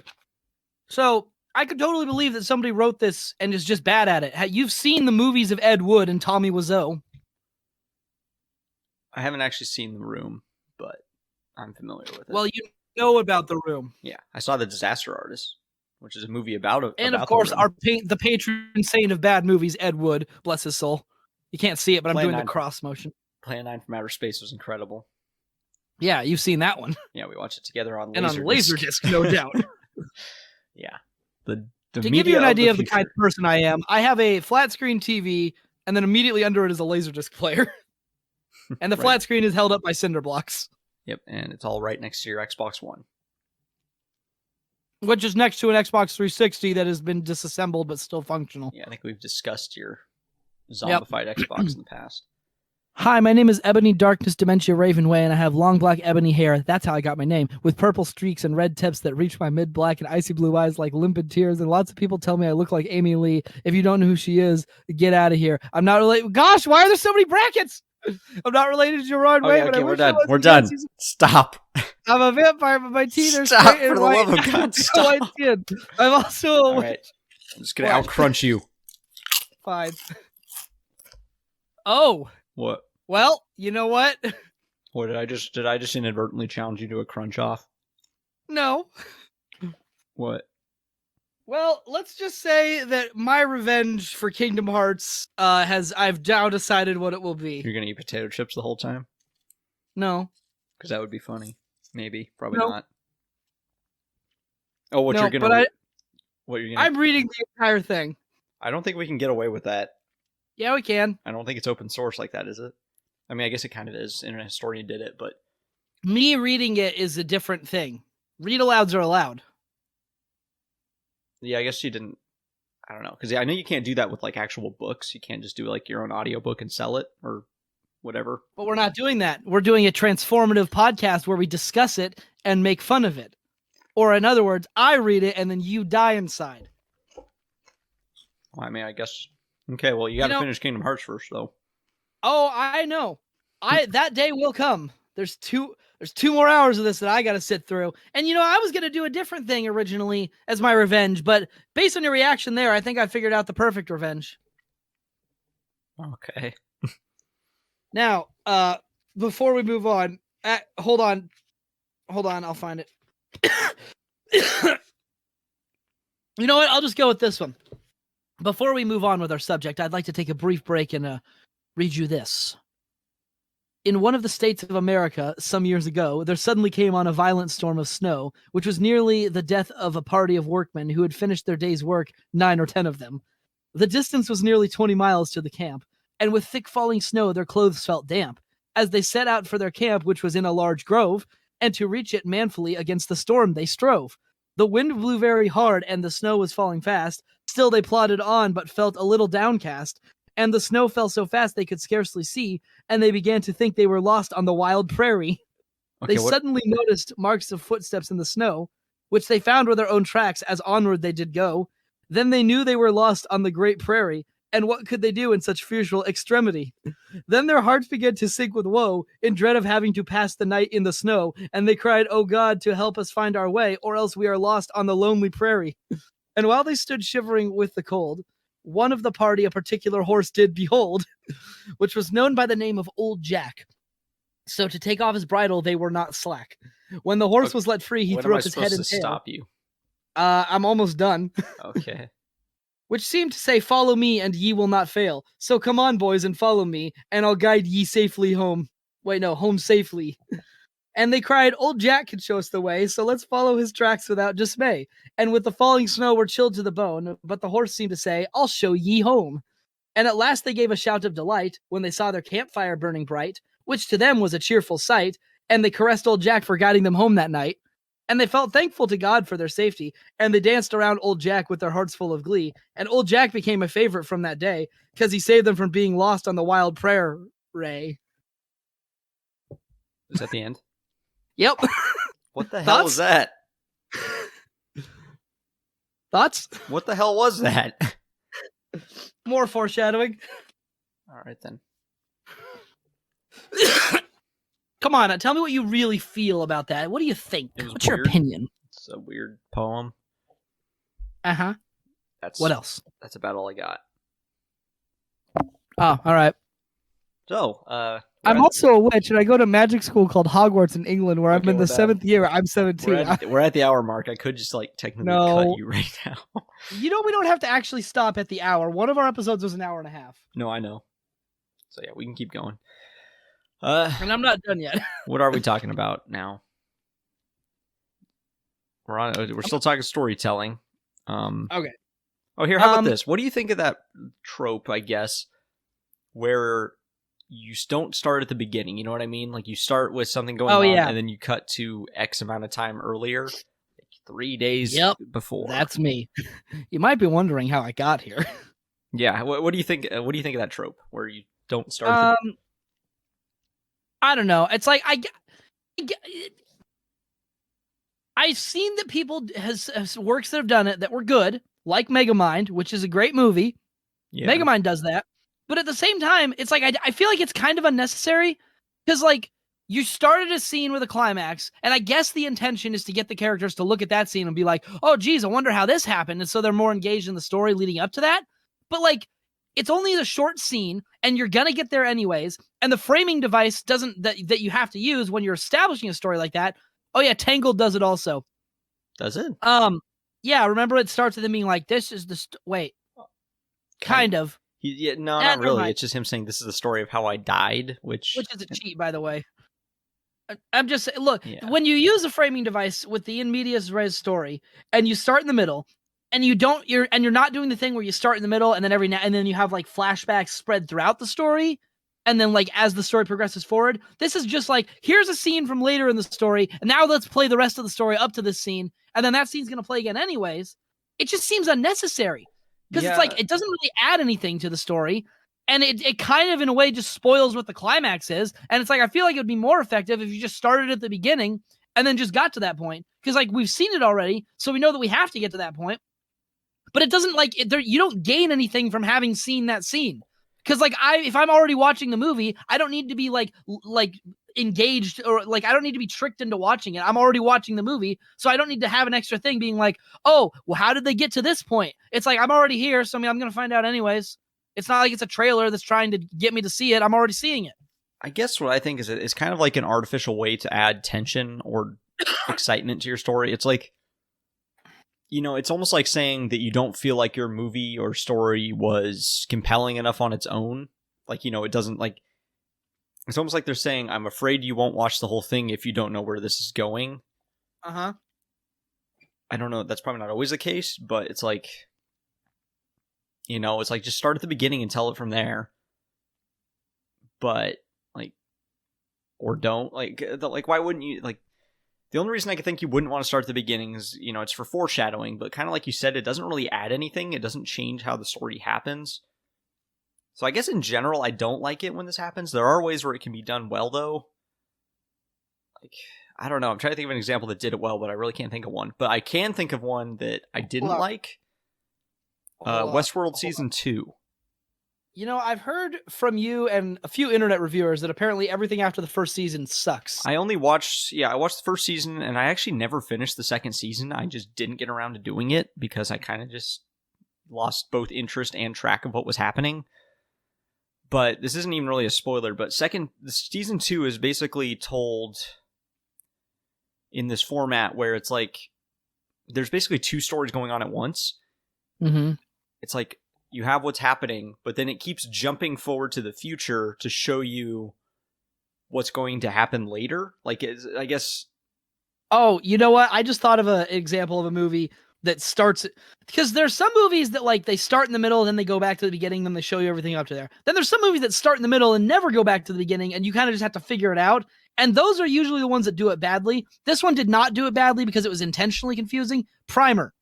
So I could totally believe that somebody wrote this and is just bad at it. You've seen the movies of Ed Wood and Tommy Wiseau. I haven't actually seen The Room, but I'm familiar with it. Well, you know about The Room. Yeah, I saw The Disaster Artist, which is a movie about and of course, the patron saint of bad movies, Ed Wood, bless his soul. You can't see it, but I'm doing the cross motion. Plan 9 from Outer Space was incredible. Yeah, you've seen that one. Yeah, we watched it together on and Laserdisc, no doubt. Yeah. To give you an idea of the kind of person I am, I have a flat screen TV, and then immediately under it is a Laserdisc player. And the flat screen is held up by cinder blocks. Yep, and it's all right next to your Xbox One. Which is next to an Xbox 360 that has been disassembled but still functional. Yeah, I think we've discussed your zombified Xbox in the past. Hi, my name is Ebony Darkness Dementia Ravenway, and I have long black ebony hair. That's how I got my name. With purple streaks and red tips that reach my mid-black and icy blue eyes like limpid tears. And lots of people tell me I look like Amy Lee. If you don't know who she is, get out of here. I'm not related. Gosh, why are there so many brackets? I'm not related to Gerard Way, but I wish I was. We're done. Stop. I'm a vampire, but my teeth are stop straight and for the white. love of God. Stop. I'm also a all right. I'm just gonna out-crunch you. Fine. Oh. What? Well, you know what? What did I just inadvertently challenge you to a crunch off? No. What? Well, let's just say that my revenge for Kingdom Hearts I've now decided what it will be. You're gonna eat potato chips the whole time? No. Because that would be funny. Maybe. Probably no. not. Oh, what no, you're gonna? But what you're gonna? I'm reading the entire thing. I don't think we can get away with that. Yeah, we can. I don't think it's open source like that, is it? I mean, I guess it kind of is. Internet Historian did it, but me reading it is a different thing. Read alouds are allowed. Yeah, I guess she didn't. I don't know, because I know you can't do that with like actual books. You can't just do like your own audiobook and sell it or whatever. But we're not doing that. We're doing a transformative podcast where we discuss it and make fun of it. Or in other words, I read it and then you die inside. Well, I mean, I guess. Okay, well, you got to finish Kingdom Hearts first, though. Oh, I know. That day will come. There's two more hours of this that I got to sit through. And I was going to do a different thing originally as my revenge, but based on your reaction there, I think I figured out the perfect revenge. Okay. Now, before we move on, hold on, I'll find it. You know what? I'll just go with this one. Before we move on with our subject, I'd like to take a brief break and read you this. In one of the states of America, some years ago, there suddenly came on a violent storm of snow, which was nearly the death of a party of workmen who had finished their day's work, 9 or 10 of them. The distance was nearly 20 miles to the camp, and with thick falling snow, their clothes felt damp. As they set out for their camp, which was in a large grove, and to reach it manfully against the storm they strove. The wind blew very hard, and the snow was falling fast. Still they plodded on, but felt a little downcast. And the snow fell so fast they could scarcely see, and they began to think they were lost on the wild prairie. Okay, They suddenly noticed marks of footsteps in the snow, which they found were their own tracks as onward they did go. Then they knew they were lost on the great prairie, and what could they do in such fearful extremity? Then their hearts began to sink with woe, in dread of having to pass the night in the snow, and they cried, "O God, to help us find our way, or else we are lost on the lonely prairie." And while they stood shivering with the cold, one of the party a particular horse did behold, which was known by the name of Old Jack. So to take off his bridle, they were not slack. When the horse was let free, he threw up his head and tail. Stop you? I'm almost done. Okay. Which seemed to say, "Follow me, and ye will not fail. So come on, boys, and follow me, and I'll guide ye safely home." Wait, no, home safely. And they cried, "Old Jack can show us the way, so let's follow his tracks without dismay." And with the falling snow were chilled to the bone, but the horse seemed to say, "I'll show ye home." And at last they gave a shout of delight when they saw their campfire burning bright, which to them was a cheerful sight, and they caressed Old Jack for guiding them home that night. And they felt thankful to God for their safety, and they danced around Old Jack with their hearts full of glee. And Old Jack became a favorite from that day, because he saved them from being lost on the wild prairie. Is that the end? Yep. What the hell was that? Thoughts? What the hell was that? More foreshadowing. All right, then. Come on, tell me what you really feel about that. What do you think? What's your opinion? It's a weird poem. Uh-huh. What else? That's about all I got. Oh, all right. So, I'm also a witch, and I go to magic school called Hogwarts in England, where I'm in the 7th year. I'm 17. We're at the hour mark. I could just technically cut you right now. We don't have to actually stop at the hour. One of our episodes was an hour and a half. No, I know. So yeah, we can keep going. And I'm not done yet. What are we talking about now? We're still talking storytelling. Okay. Oh, here, how about this? What do you think of that trope, I guess, where you don't start at the beginning, you know what I mean? Like you start with something going on, and then you cut to X amount of time earlier, 3 days before. That's me. You might be wondering how I got here. Yeah. What do you think? What do you think of that trope where you don't start? I don't know. It's like I've seen that people has works that have done it that were good, like Megamind, which is a great movie. Yeah. Megamind does that. But at the same time, it's like I feel like it's kind of unnecessary because you started a scene with a climax, and I guess the intention is to get the characters to look at that scene and be like, "Oh, geez, I wonder how this happened," and so they're more engaged in the story leading up to that. But it's only a short scene, and you're gonna get there anyways. And the framing device doesn't that you have to use when you're establishing a story like that. Oh yeah, Tangled does it also. Does it? Yeah. Remember, it starts with him being like, "This is the wait," kind of. Not really. It's just him saying this is the story of how I died, which is a cheat, by the way. I'm just saying, look, when you use a framing device with the in medias res story, and you start in the middle, and you're not doing the thing where you start in the middle, and then and then you have flashbacks spread throughout the story. and then like as the story progresses forward. This is just like, here's a scene from later in the story, and now let's play the rest of the story up to this scene, and then that scene's gonna play again anyways. It just seems unnecessary because it's like it doesn't really add anything to the story, and it kind of in a way just spoils what the climax is. And it's like, I feel like it would be more effective if you just started at the beginning and then just got to that point, because like we've seen it already, so we know that we have to get to that point. But it doesn't like you don't gain anything from having seen that scene. Because like if I'm already watching the movie, I don't need to be like engaged, or like I don't need to be tricked into watching it. I'm already watching the movie, so I don't need to have an extra thing being like, oh, well, how did they get to this point? It's like, I'm already here, so I mean, I'm gonna find out anyways. It's not like it's a trailer that's trying to get me to see it. I'm already seeing it. I guess what I think is it's kind of like an artificial way to add tension or excitement to your story. It's like, it's almost like saying that you don't feel like your movie or story was compelling enough on its own. Like, it doesn't like, it's almost like they're saying, I'm afraid you won't watch the whole thing if you don't know where this is going. Uh-huh. I don't know. That's probably not always the case, but it's like, it's like just start at the beginning and tell it from there. But like, or don't like why wouldn't you like? The only reason I could think you wouldn't want to start at the beginning is, it's for foreshadowing, but kind of like you said, it doesn't really add anything. It doesn't change how the story happens. So I guess in general, I don't like it when this happens. There are ways where it can be done well, though. Like, I don't know. I'm trying to think of an example that did it well, but I really can't think of one. But I can think of one that I didn't like. Westworld Season 2. I've heard from you and a few internet reviewers that apparently everything after the first season sucks. I watched the first season, and I actually never finished the second season. I just didn't get around to doing it because I kind of just lost both interest and track of what was happening. But this isn't even really a spoiler, but season 2 is basically told in this format where it's like, there's basically two stories going on at once. Mm-hmm. It's like, you have what's happening, but then it keeps jumping forward to the future to show you what's going to happen later. Like, I guess... Oh, you know what? I just thought of an example of a movie that starts... Because there's some movies that, like, they start in the middle, then they go back to the beginning, then they show you everything up to there. Then there's some movies that start in the middle and never go back to the beginning, and you kind of just have to figure it out. And those are usually the ones that do it badly. This one did not do it badly because it was intentionally confusing. Primer.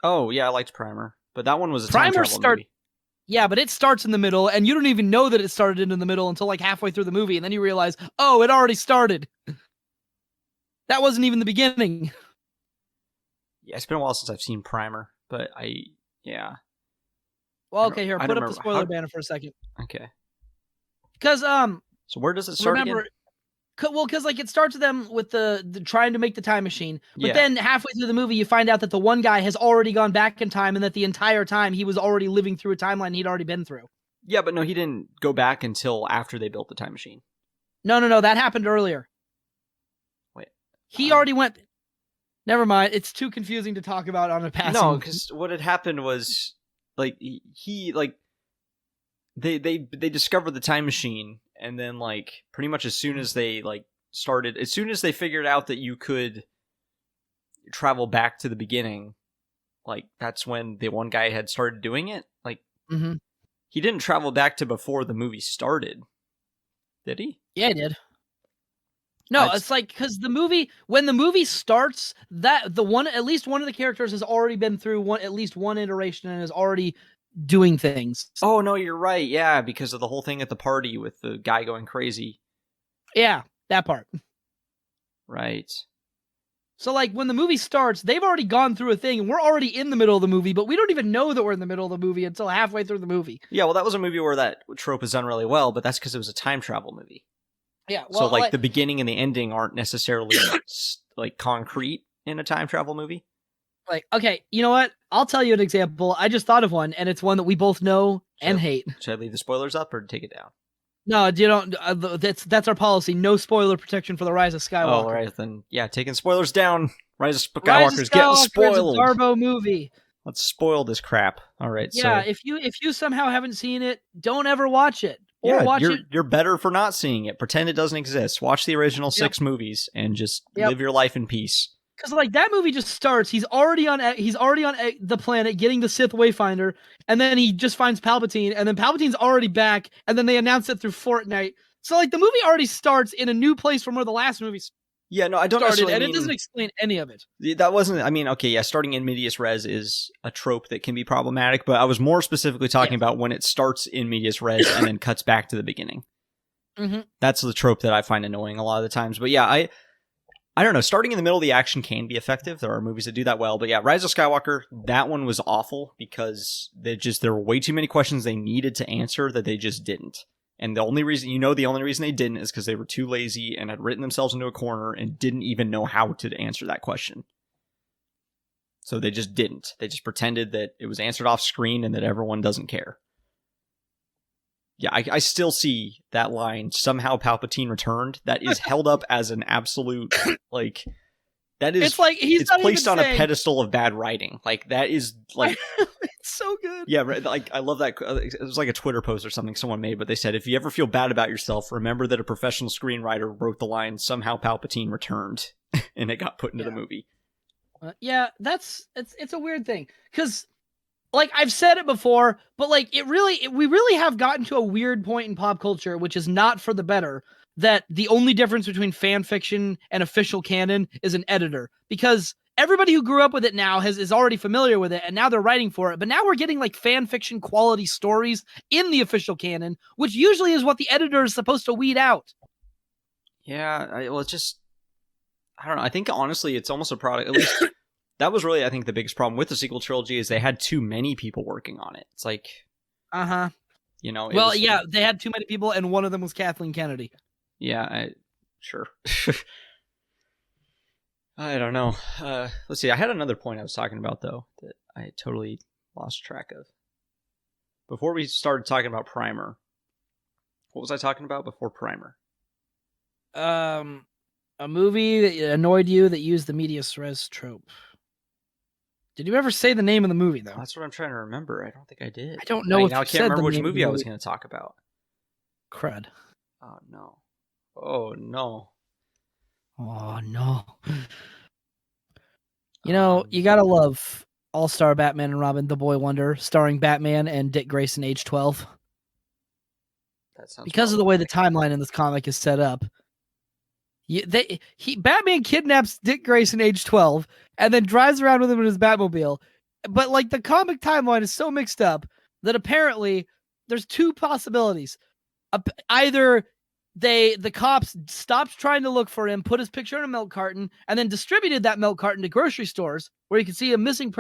Oh, yeah, I liked Primer. But that one was a time travel movie. Yeah, but it starts in the middle, and you don't even know that it started in the middle until like halfway through the movie, and then you realize, oh, it already started. That wasn't even the beginning. Yeah, it's been a while since I've seen Primer, but yeah. Well, okay, here, put up the spoiler banner for a second. Okay. Because, so where does it start again? Well, because like it starts with them with the trying to make the time machine, but Yeah. then halfway through the movie, you find out that the one guy has already gone back in time, and that the entire time he was already living through a timeline he'd already been through. Yeah, but no, he didn't go back until after they built the time machine. No, that happened earlier. Wait. He already went... Never mind, it's too confusing to talk about on a passing... No, because what had happened was, like, they discovered the time machine, and then, like, pretty much as soon as they, like, as soon as they figured out that you could travel back to the beginning, like, that's when the one guy had started doing it. Like, Mm-hmm. He didn't travel back to before the movie started, did he? Yeah, he did. No, it's like, because when the movie starts, at least one of the characters has already been through at least one iteration and is already doing things. Oh, no, you're right. Yeah, because of the whole thing at the party with the guy going crazy. Yeah, that part. Right. So, like, when the movie starts, they've already gone through a thing, and we're already in the middle of the movie, but we don't even know that we're in the middle of the movie until halfway through the movie. Yeah, well, that was a movie where that trope is done really well, but that's because it was a time travel movie. Yeah, well, so, like, the beginning and the ending aren't necessarily, like, concrete in a time travel movie. Like, okay, you know what? I'll tell you an example. I just thought of one, and it's one that we both know and hate. Should I leave the spoilers up or take it down? No, you don't. That's our policy. No spoiler protection for the Rise of Skywalker. Oh, all right, then. Yeah, taking spoilers down. Rise of Skywalker's getting spoiled. It's a Darbo movie. Let's spoil this crap. All right. Yeah, so, if you somehow haven't seen it, don't ever watch it. Or yeah, watch it. You're better for not seeing it. Pretend it doesn't exist. Watch the original 6 movies and just live your life in peace. Because like that movie just starts. He's already on the planet getting the Sith Wayfinder, and then he just finds Palpatine, and then Palpatine's already back, and then they announce it through Fortnite. So like the movie already starts in a new place from where the last movie Yeah, no, I don't started, necessarily and mean... it doesn't explain any of it. That wasn't... I mean, okay, yeah, starting in medias res is a trope that can be problematic, but I was more specifically talking about when it starts in medias res and then cuts back to the beginning. Mm-hmm. That's the trope that I find annoying a lot of the times. But yeah, I don't know. Starting in the middle of the action can be effective. There are movies that do that well. But yeah, Rise of Skywalker, that one was awful because there were way too many questions they needed to answer that they just didn't. And the only reason they didn't is because they were too lazy and had written themselves into a corner and didn't even know how to answer that question. So they just didn't. They just pretended that it was answered off screen and that everyone doesn't care. Yeah, I still see that line, somehow Palpatine returned, that is held up as an absolute, like, that is, it's like it's placed on a pedestal of bad writing. Like, that is, like... It's so good. Yeah, like, I love that. It was like a Twitter post or something someone made, but they said, if you ever feel bad about yourself, remember that a professional screenwriter wrote the line, somehow Palpatine returned, and it got put into the movie. Yeah, it's a weird thing, because... Like, I've said it before, but, like, we really have gotten to a weird point in pop culture, which is not for the better, that the only difference between fan fiction and official canon is an editor. Because everybody who grew up with it now is already familiar with it, and now they're writing for it. But now we're getting, like, fan fiction quality stories in the official canon, which usually is what the editor is supposed to weed out. Yeah, it's just... I don't know. I think, honestly, it's almost a product... At least... That was really, I think, the biggest problem with the sequel trilogy is they had too many people working on it. It's like... You know... They had too many people, and one of them was Kathleen Kennedy. Yeah, sure. I don't know. Let's see, I had another point I was talking about, though, that I totally lost track of. Before we started talking about Primer, what was I talking about before Primer? A movie that annoyed you that used the medias res trope. Did you ever say the name of the movie, though? That's what I'm trying to remember. I don't think I did. I don't know if now I can't remember which movie I was going to talk about. Crud. Oh, no. Oh, no. Oh, no. You know, you gotta love All-Star Batman and Robin, The Boy Wonder, starring Batman and Dick Grayson, age 12. That sounds because of the way the timeline in this comic is set up. Batman kidnaps Dick Grayson, age 12, and then drives around with him in his Batmobile. But like the comic timeline is so mixed up that apparently there's two possibilities. Either the cops stopped trying to look for him, put his picture in a milk carton, and then distributed that milk carton to grocery stores where you can see a missing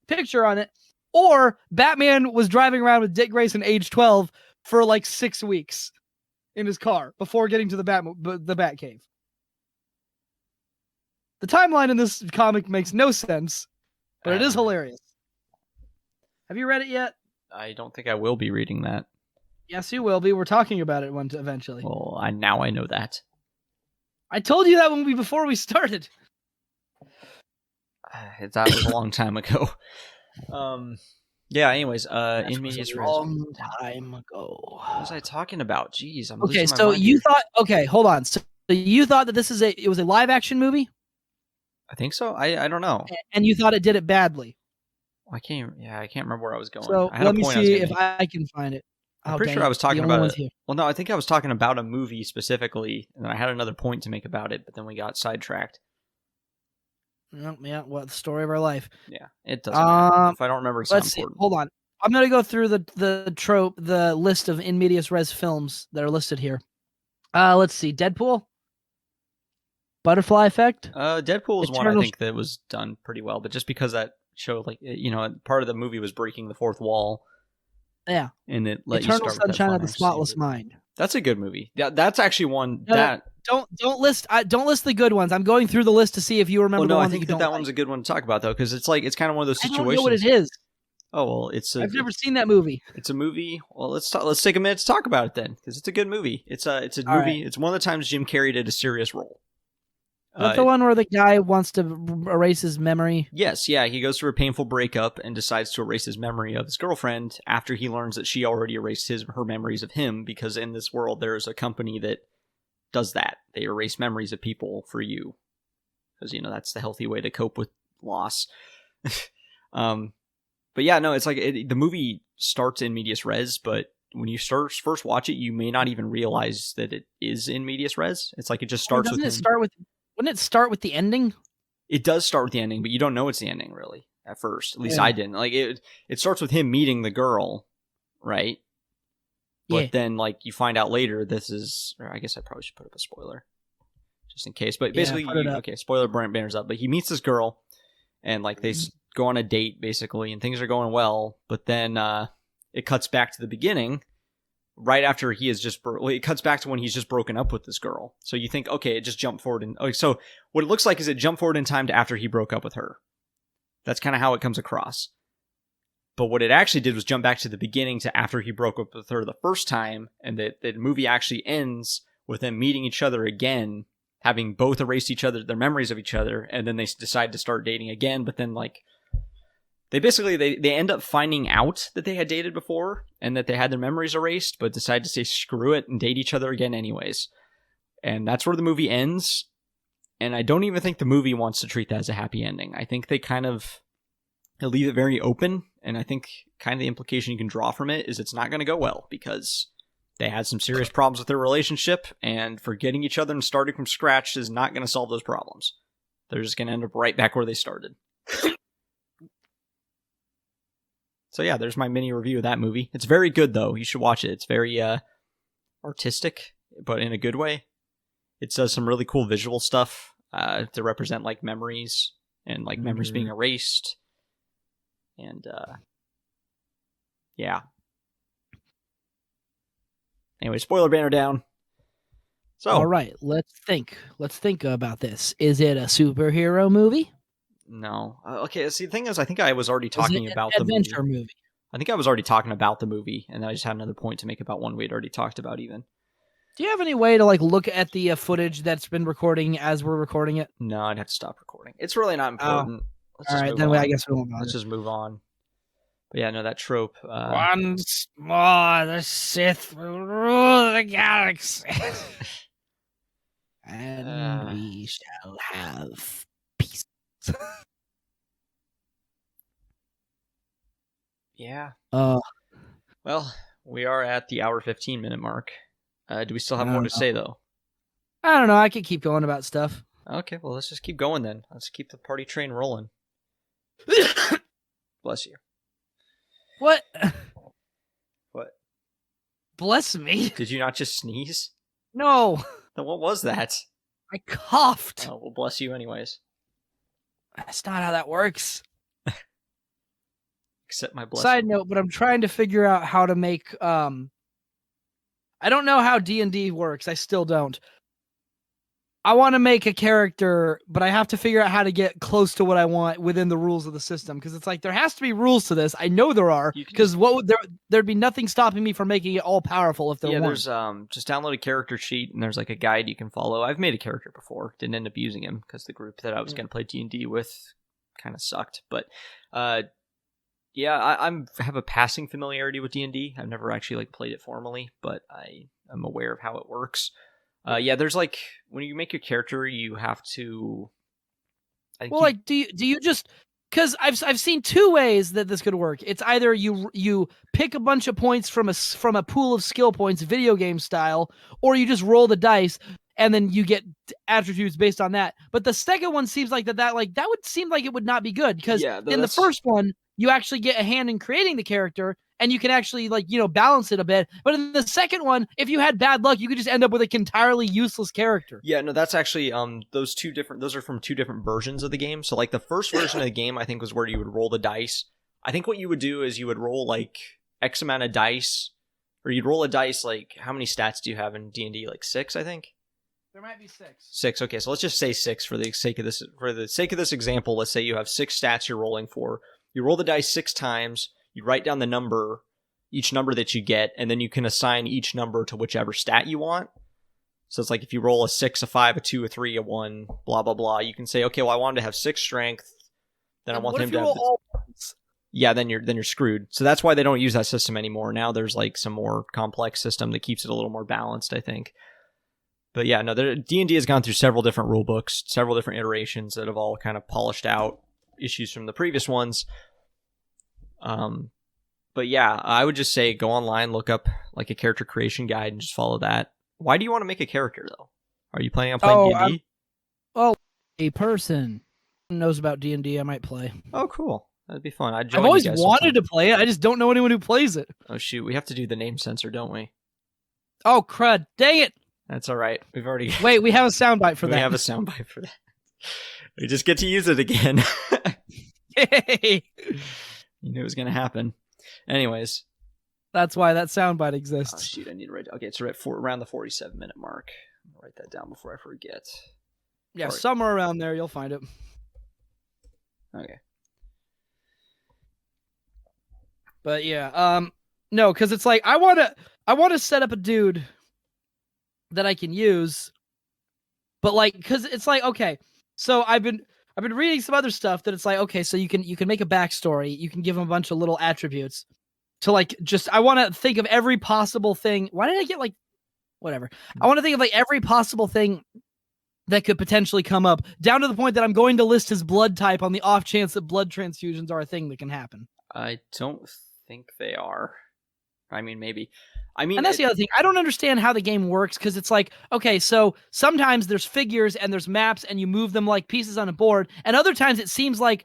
picture on it, or Batman was driving around with Dick Grayson, age 12, for like 6 weeks in his car before getting to the Batcave. The timeline in this comic makes no sense, but it is hilarious. Have you read it yet? I don't think I will be reading that. Yes, you will be. We're talking about it eventually. Well, now I know that. I told you that before we started. That was a long time ago. Yeah. Anyways, in medias res. Long time ago. What was I talking about? Jeez, I'm okay. losing my So mind you here. thought? Okay, hold on. So you thought that it was a live action movie? I think so. I don't know. And you thought it did it badly? I can't remember where I was going. So I had let a me point I was see gonna if make. I can find it. I'm pretty sure I was talking the only about one's it. here. Well, no, I think I was talking about a movie specifically, and then I had another point to make about it, but then we got sidetracked. Yeah, well, the story of our life. Yeah, it doesn't matter. If I don't remember, it's let's not see. important. Hold on. I'm gonna go through the list of in medias res films that are listed here. Let's see. Deadpool, Butterfly Effect. Deadpool was one I Eternal- think that was done pretty well, but just because that show, like, you know, part of the movie was breaking the fourth wall. Yeah. And it let Eternal you start with that Sunshine fun of the action Spotless scene. Mind. That's a good movie. Yeah, that's actually one No, that. Don't list the good ones. I'm going through the list to see if you remember Well, the no, I one think that you don't that like. one's a good one to talk about though, because it's kind of one of those I situations. don't know what it is. Oh well, I've never seen that movie. It's a movie. Well, let's take a minute to talk about it then, because it's a good movie. It's a movie. Right. It's one of the times Jim Carrey did a serious role. Is that the one where the guy wants to erase his memory? Yes, yeah. He goes through a painful breakup and decides to erase his memory of his girlfriend after he learns that she already erased her memories of him, because in this world there is a company that does that. They erase memories of people for you. because that's the healthy way to cope with loss. But yeah, no, it's like the movie starts in medias res, but when you first watch it, you may not even realize that it is in medias res. It's like it just starts with him. Wouldn't it start with the ending? It does start with the ending, but you don't know it's the ending really at first. At least Yeah. I didn't. Like it starts with him meeting the girl, right? But Yeah. then like you find out later this is, or I guess I probably should put up a spoiler just in case. But basically, put it up. okay, spoiler banner's up. But he meets this girl, and like they go on a date basically, and things are going well. But then it cuts back to the beginning, right after he has just. It cuts back to when he's just broken up with this girl. So you think, okay, it just jumped forward, and so what it looks like is it jumped forward in time to after he broke up with her. That's kind of how it comes across. But what it actually did was jump back to the beginning to after he broke up with her the first time, and the movie actually ends with them meeting each other again, having both erased their memories of each other, and then they decide to start dating again. But then like they basically they end up finding out that they had dated before and that they had their memories erased, but decide to say screw it and date each other again anyways. And that's where the movie ends. And I don't even think the movie wants to treat that as a happy ending. I think they kind of leave it very open, and I think kind of the implication you can draw from it is it's not going to go well because they had some serious problems with their relationship, and forgetting each other and starting from scratch is not going to solve those problems. They're just going to end up right back where they started. So yeah, there's my mini review of that movie. It's very good though. You should watch it. It's very artistic, but in a good way. It does some really cool visual stuff to represent like memories and like memories being erased. And yeah. Anyway, spoiler banner down. So All right, let's think. Let's think about this. Is it a superhero movie? no. Okay, see the thing is I think I was already Is talking it about an the adventure movie. movie? I think I was already talking about the movie, and I just had another point to make about one we had already talked about even. Do you have any way to like look at the footage that's been recording as we're recording it? No, I'd have to stop recording. It's really not important. Let's All just right, move then on. I guess we won't bother. Let's just move on. But yeah, no, that trope. Once more, the Sith will rule the galaxy, and we shall have peace. Yeah. Uh, Well, we are at the hour 15-minute mark. Do we still have I more don't to say though? I don't know. I could keep going about stuff. Okay, well let's just keep going then. Let's keep the party train rolling. Bless you. What? What? Bless me. Did you not just sneeze? No, Then what was that? I coughed. Oh, well, bless you anyways. That's not how that works. Accept my blessing. Side note, but I'm trying to figure out how to make I don't know how D&D works. I still don't. I want to make a character, but I have to figure out how to get close to what I want within the rules of the system, because it's like there has to be rules to this. I know there are, You can because there'd be nothing stopping me from making it all powerful if there Yeah, weren't. there's just download a character sheet and there's like a guide you can follow. I've made a character before, didn't end up using him because the group that I was going to play D&D with kind of sucked. But yeah, I have a passing familiarity with D&D. I've never actually like played it formally, but I am aware of how it works. Yeah, there's like when you make your character, you have to. Well, like, do you just? Because I've seen two ways that this could work. It's either you pick a bunch of points from a pool of skill points, video game style, or you just roll the dice and then you get attributes based on that. But the second one seems like that would seem like it would not be good, because in the first one you actually get a hand in creating the character and you can actually balance it a bit. But in the second one, if you had bad luck, you could just end up with an entirely useless character. Yeah, no, that's actually those are from two different versions of the game. So like the first version of the game I think was where you would roll the dice. I think what you would do is you would roll like X amount of dice, or you'd roll a dice. Like, how many stats do you have in D&D? Like 6, I think. There might be 6. 6. Okay, so let's just say 6 for the sake of this. For the sake of this example, let's say you have 6 stats you're rolling for. You roll the dice 6 times. You write down the number, each number that you get, and then you can assign each number to whichever stat you want. So it's like if you roll a 6, a 5, a 2, a 3, a 1, blah blah blah. You can say, okay, well I wanted to have 6 strength. Then I want him to have. Yeah, then you're screwed. So that's why they don't use that system anymore. Now there's like some more complex system that keeps it a little more balanced, I think. But yeah, no, D&D has gone through several different rule books, several different iterations that have all kind of polished out issues from the previous ones. But yeah, I would just say go online, look up like a character creation guide, and just follow that. Why do you want to make a character though? Are you planning on playing D&D? A person who knows about D&D, I might play. Oh, cool. That'd be fun. I've always wanted to play it. I just don't know anyone who plays it. Oh shoot, we have to do the name censor, don't we? Oh crud! Dang it! That's all right. We've already Wait. We have a soundbite for that. We have a soundbite for that. We just get to use it again. Hey. You knew it was gonna happen. Anyways, That's why that soundbite oh exists. shoot, I need to write. Okay, it's around the 47-minute mark. I'll write that down before I forget. Yeah, Alright. somewhere around there you'll find it. Okay. But yeah, no, because it's like I want to set up a dude that I can use, but like, because it's like, okay, so I've been reading some other stuff that it's like, okay, so you can make a backstory, you can give him a bunch of little attributes to like, just I want to think of every possible thing. Why did I get like, whatever? I want to think of like every possible thing that could potentially come up, down to the point that I'm going to list his blood type on the off chance that blood transfusions are a thing that can happen. I don't think they are. I mean, maybe. And that's the other thing. I don't understand how the game works, because it's like, okay, so sometimes there's figures and there's maps and you move them like pieces on a board, and other times it seems like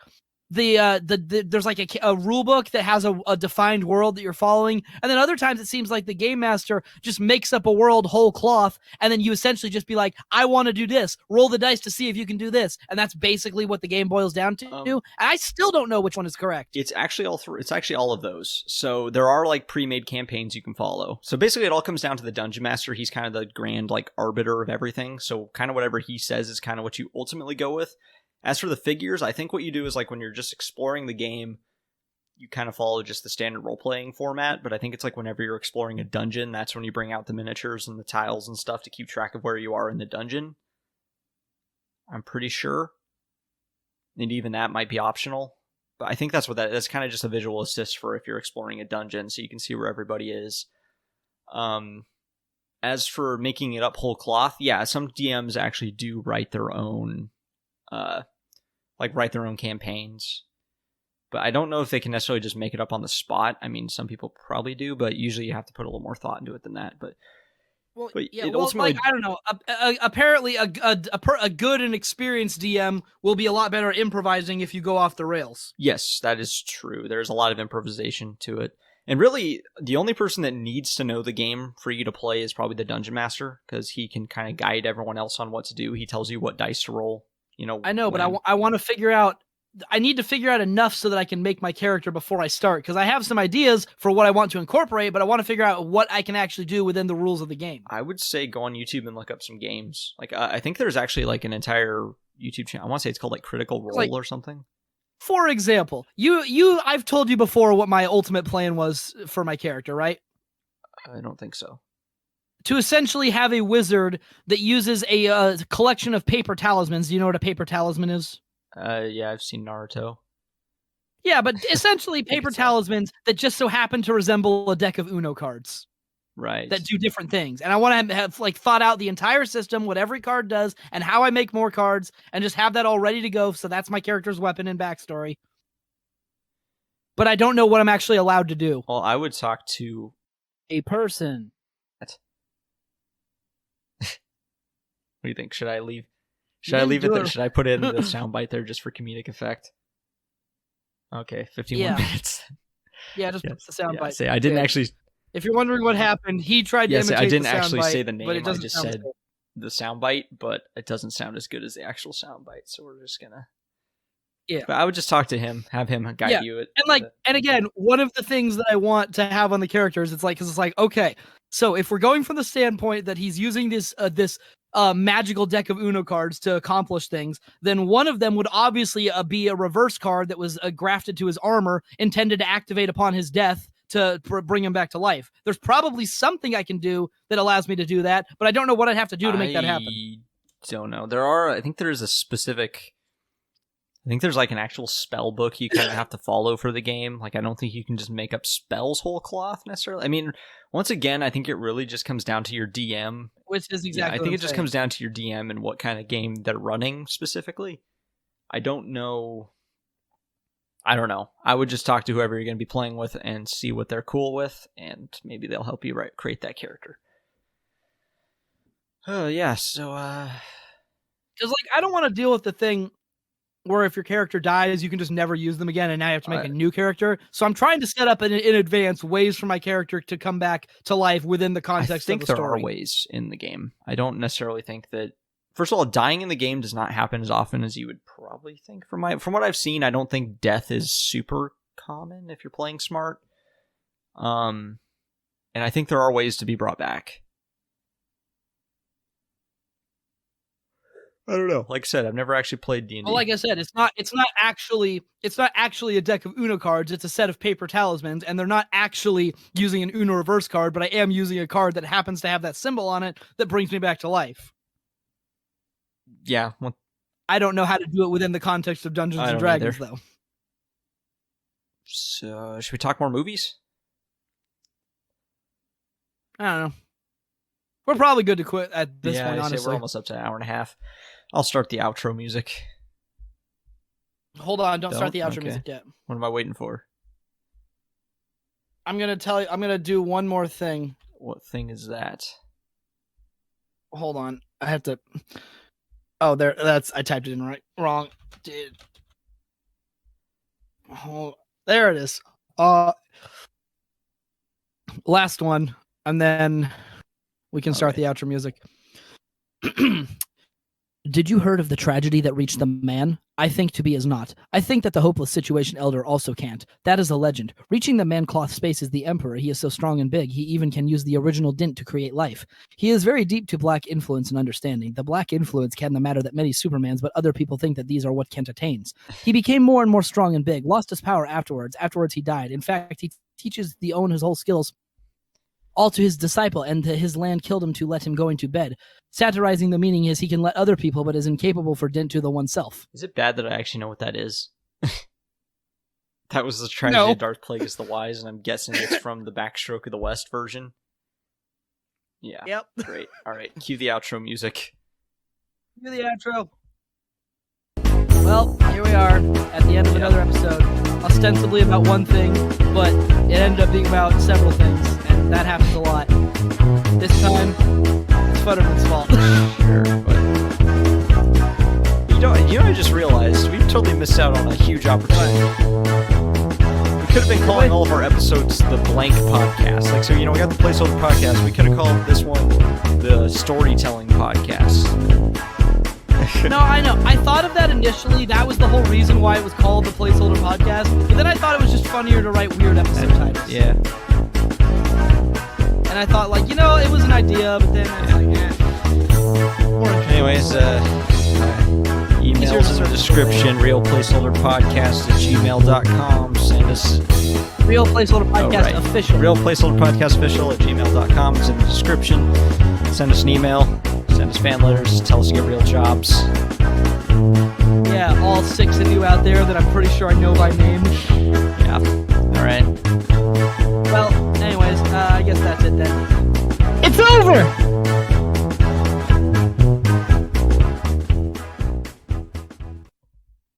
there's like a rule book that has a defined world that you're following, and then other times it seems like the game master just makes up a world whole cloth, and then you essentially just be like, I want to do this, roll the dice to see if you can do this, and that's basically what the game boils down to. And I still don't know which one is correct. It's actually all of those. So there are like pre-made campaigns you can follow. So basically it all comes down to the dungeon master. He's kind of the grand like arbiter of everything, so kind of whatever he says is kind of what you ultimately go with. As for the figures, I think what you do is like when you're just exploring the game, you kind of follow just the standard role-playing format, but I think it's like whenever you're exploring a dungeon, that's when you bring out the miniatures and the tiles and stuff to keep track of where you are in the dungeon. I'm pretty sure. And even that might be optional. But I think that's that's kind of just a visual assist for if you're exploring a dungeon, so you can see where everybody is. As for making it up whole cloth, yeah, some DMs actually do write their own campaigns, but I don't know if they can necessarily just make it up on the spot. I mean, some people probably do, but usually you have to put a little more thought into it than that. But ultimately, like, I don't know. Apparently, a good and experienced DM will be a lot better at improvising if you go off the rails. Yes, that is true. There's a lot of improvisation to it, and really, the only person that needs to know the game for you to play is probably the dungeon master, because he can kind of guide everyone else on what to do. He tells you what dice to roll. You know, I know, but I want to figure out. I need to figure out enough so that I can make my character before I start, because I have some ideas for what I want to incorporate, but I want to figure out what I can actually do within the rules of the game. I would say go on YouTube and look up some games. Like I think there's actually like an entire YouTube channel. I want to say it's called like Critical Role or something. For example, I've told you before what my ultimate plan was for my character, right? I don't think so. To essentially have a wizard that uses a collection of paper talismans. Do you know what a paper talisman is? Yeah, I've seen Naruto. Yeah, but essentially paper talismans that just so happen to resemble a deck of Uno cards. Right. That do different things. And I want to have like thought out the entire system, what every card does, and how I make more cards, and just have that all ready to go, so that's my character's weapon and backstory. But I don't know what I'm actually allowed to do. Well, I would talk to a person. What do you think? Should I leave? Should I leave it there? Should I put in the soundbite there just for comedic effect? Okay, 15 more minutes. Yeah, just put the soundbite. Say I didn't actually. If you're wondering what happened, he tried to imitate I didn't the actually soundbite, say the name. but it I doesn't just sound said good. the soundbite, but it doesn't sound as good as the actual soundbite. So we're just gonna. Yeah, but I would just talk to him, have him guide you. And again, one of the things that I want to have on the characters, because it's like, okay, so if we're going from the standpoint that he's using this magical deck of Uno cards to accomplish things, then one of them would obviously be a reverse card that was grafted to his armor, intended to activate upon his death to bring him back to life. There's probably something I can do that allows me to do that, but I don't know what I'd have to do to make that happen. I don't know. I think there is a specific. I think there's like an actual spell book you kind of have to follow for the game. Like, I don't think you can just make up spells whole cloth necessarily. I mean, once again, I think it really just comes down to your DM. Which is exactly I what think I'm it just saying. comes down to your DM and what kind of game they're running specifically. I don't know. I don't know. I would just talk to whoever you're going to be playing with and see what they're cool with, and maybe they'll help you create that character. Oh, yeah, so, Because, like, I don't want to deal with the thing where if your character dies, you can just never use them again, and now you have to make a new character. So I'm trying to set up in advance ways for my character to come back to life within the context of the story. I think there are ways in the game. I don't necessarily think that... First of all, dying in the game does not happen as often as you would probably think. From what I've seen, I don't think death is super common if you're playing smart. And I think there are ways to be brought back. I don't know. Like I said, I've never actually played D&D. Well, like I said, it's not actually a deck of Uno cards. It's a set of paper talismans, and they're not actually using an Uno reverse card, but I am using a card that happens to have that symbol on it that brings me back to life. Yeah. Well, I don't know how to do it within the context of Dungeons and Dragons, though. So, should we talk more movies? I don't know. We're probably good to quit at this point, honestly. We're almost up to an hour and a half. I'll start the outro music. Hold on, don't start the outro music yet. What am I waiting for? I'm going to do one more thing. What thing is that? Hold on. I have to... Oh, I typed it in wrong. Dude. Oh, there it is. Last one, and then we can start the outro music. Did you heard of the tragedy that reached the man? I think to be as not. I think that the hopeless situation elder also can't. That is a legend. Reaching the man cloth space is the emperor. He is so strong and big, he even can use the original dint to create life. He is very deep to black influence and understanding. The black influence can the matter that many supermans, but other people think that these are what Kent attains. He became more and more strong and big, lost his power afterwards. Afterwards he died. In fact, he teaches the own his whole skills all to his disciple, and his land killed him to let him go into bed. Satirizing the meaning is he can let other people, but is incapable for dint to the oneself. Is it bad that I actually know what that is? That was the tragedy of Darth Plagueis the Wise, and I'm guessing it's from the Backstroke of the West version. Yeah. Yep. Great. All right. Cue the outro music. Cue the outro. Well, here we are at the end of another episode. Ostensibly about one thing, but it ended up being about several things, and that happens a lot. This time, it's Futterman's fault. Sure, but... You know, I just realized we totally missed out on a huge opportunity. We could have been calling all of our episodes the Blank Podcast. Like, so, we got the Placeholder Podcast. We could have called this one the Storytelling Podcast. No, I know. I thought of that initially. That was the whole reason why it was called the Placeholder Podcast. But then I thought it was just funnier to write weird episode titles. Yeah. And I thought, it was an idea, but then I was Anyways, emails in the description, realplaceholderpodcast@gmail.com. Send us... Real Placeholder Podcast Official. Real Placeholder Podcast Official @gmail.com is in the description. Send us an email. Send us fan letters. Tell us you get real jobs. Yeah, all 6 of you out there that I'm pretty sure I know by name. Yeah. All right. Well, anyways, I guess that's it then. It's over!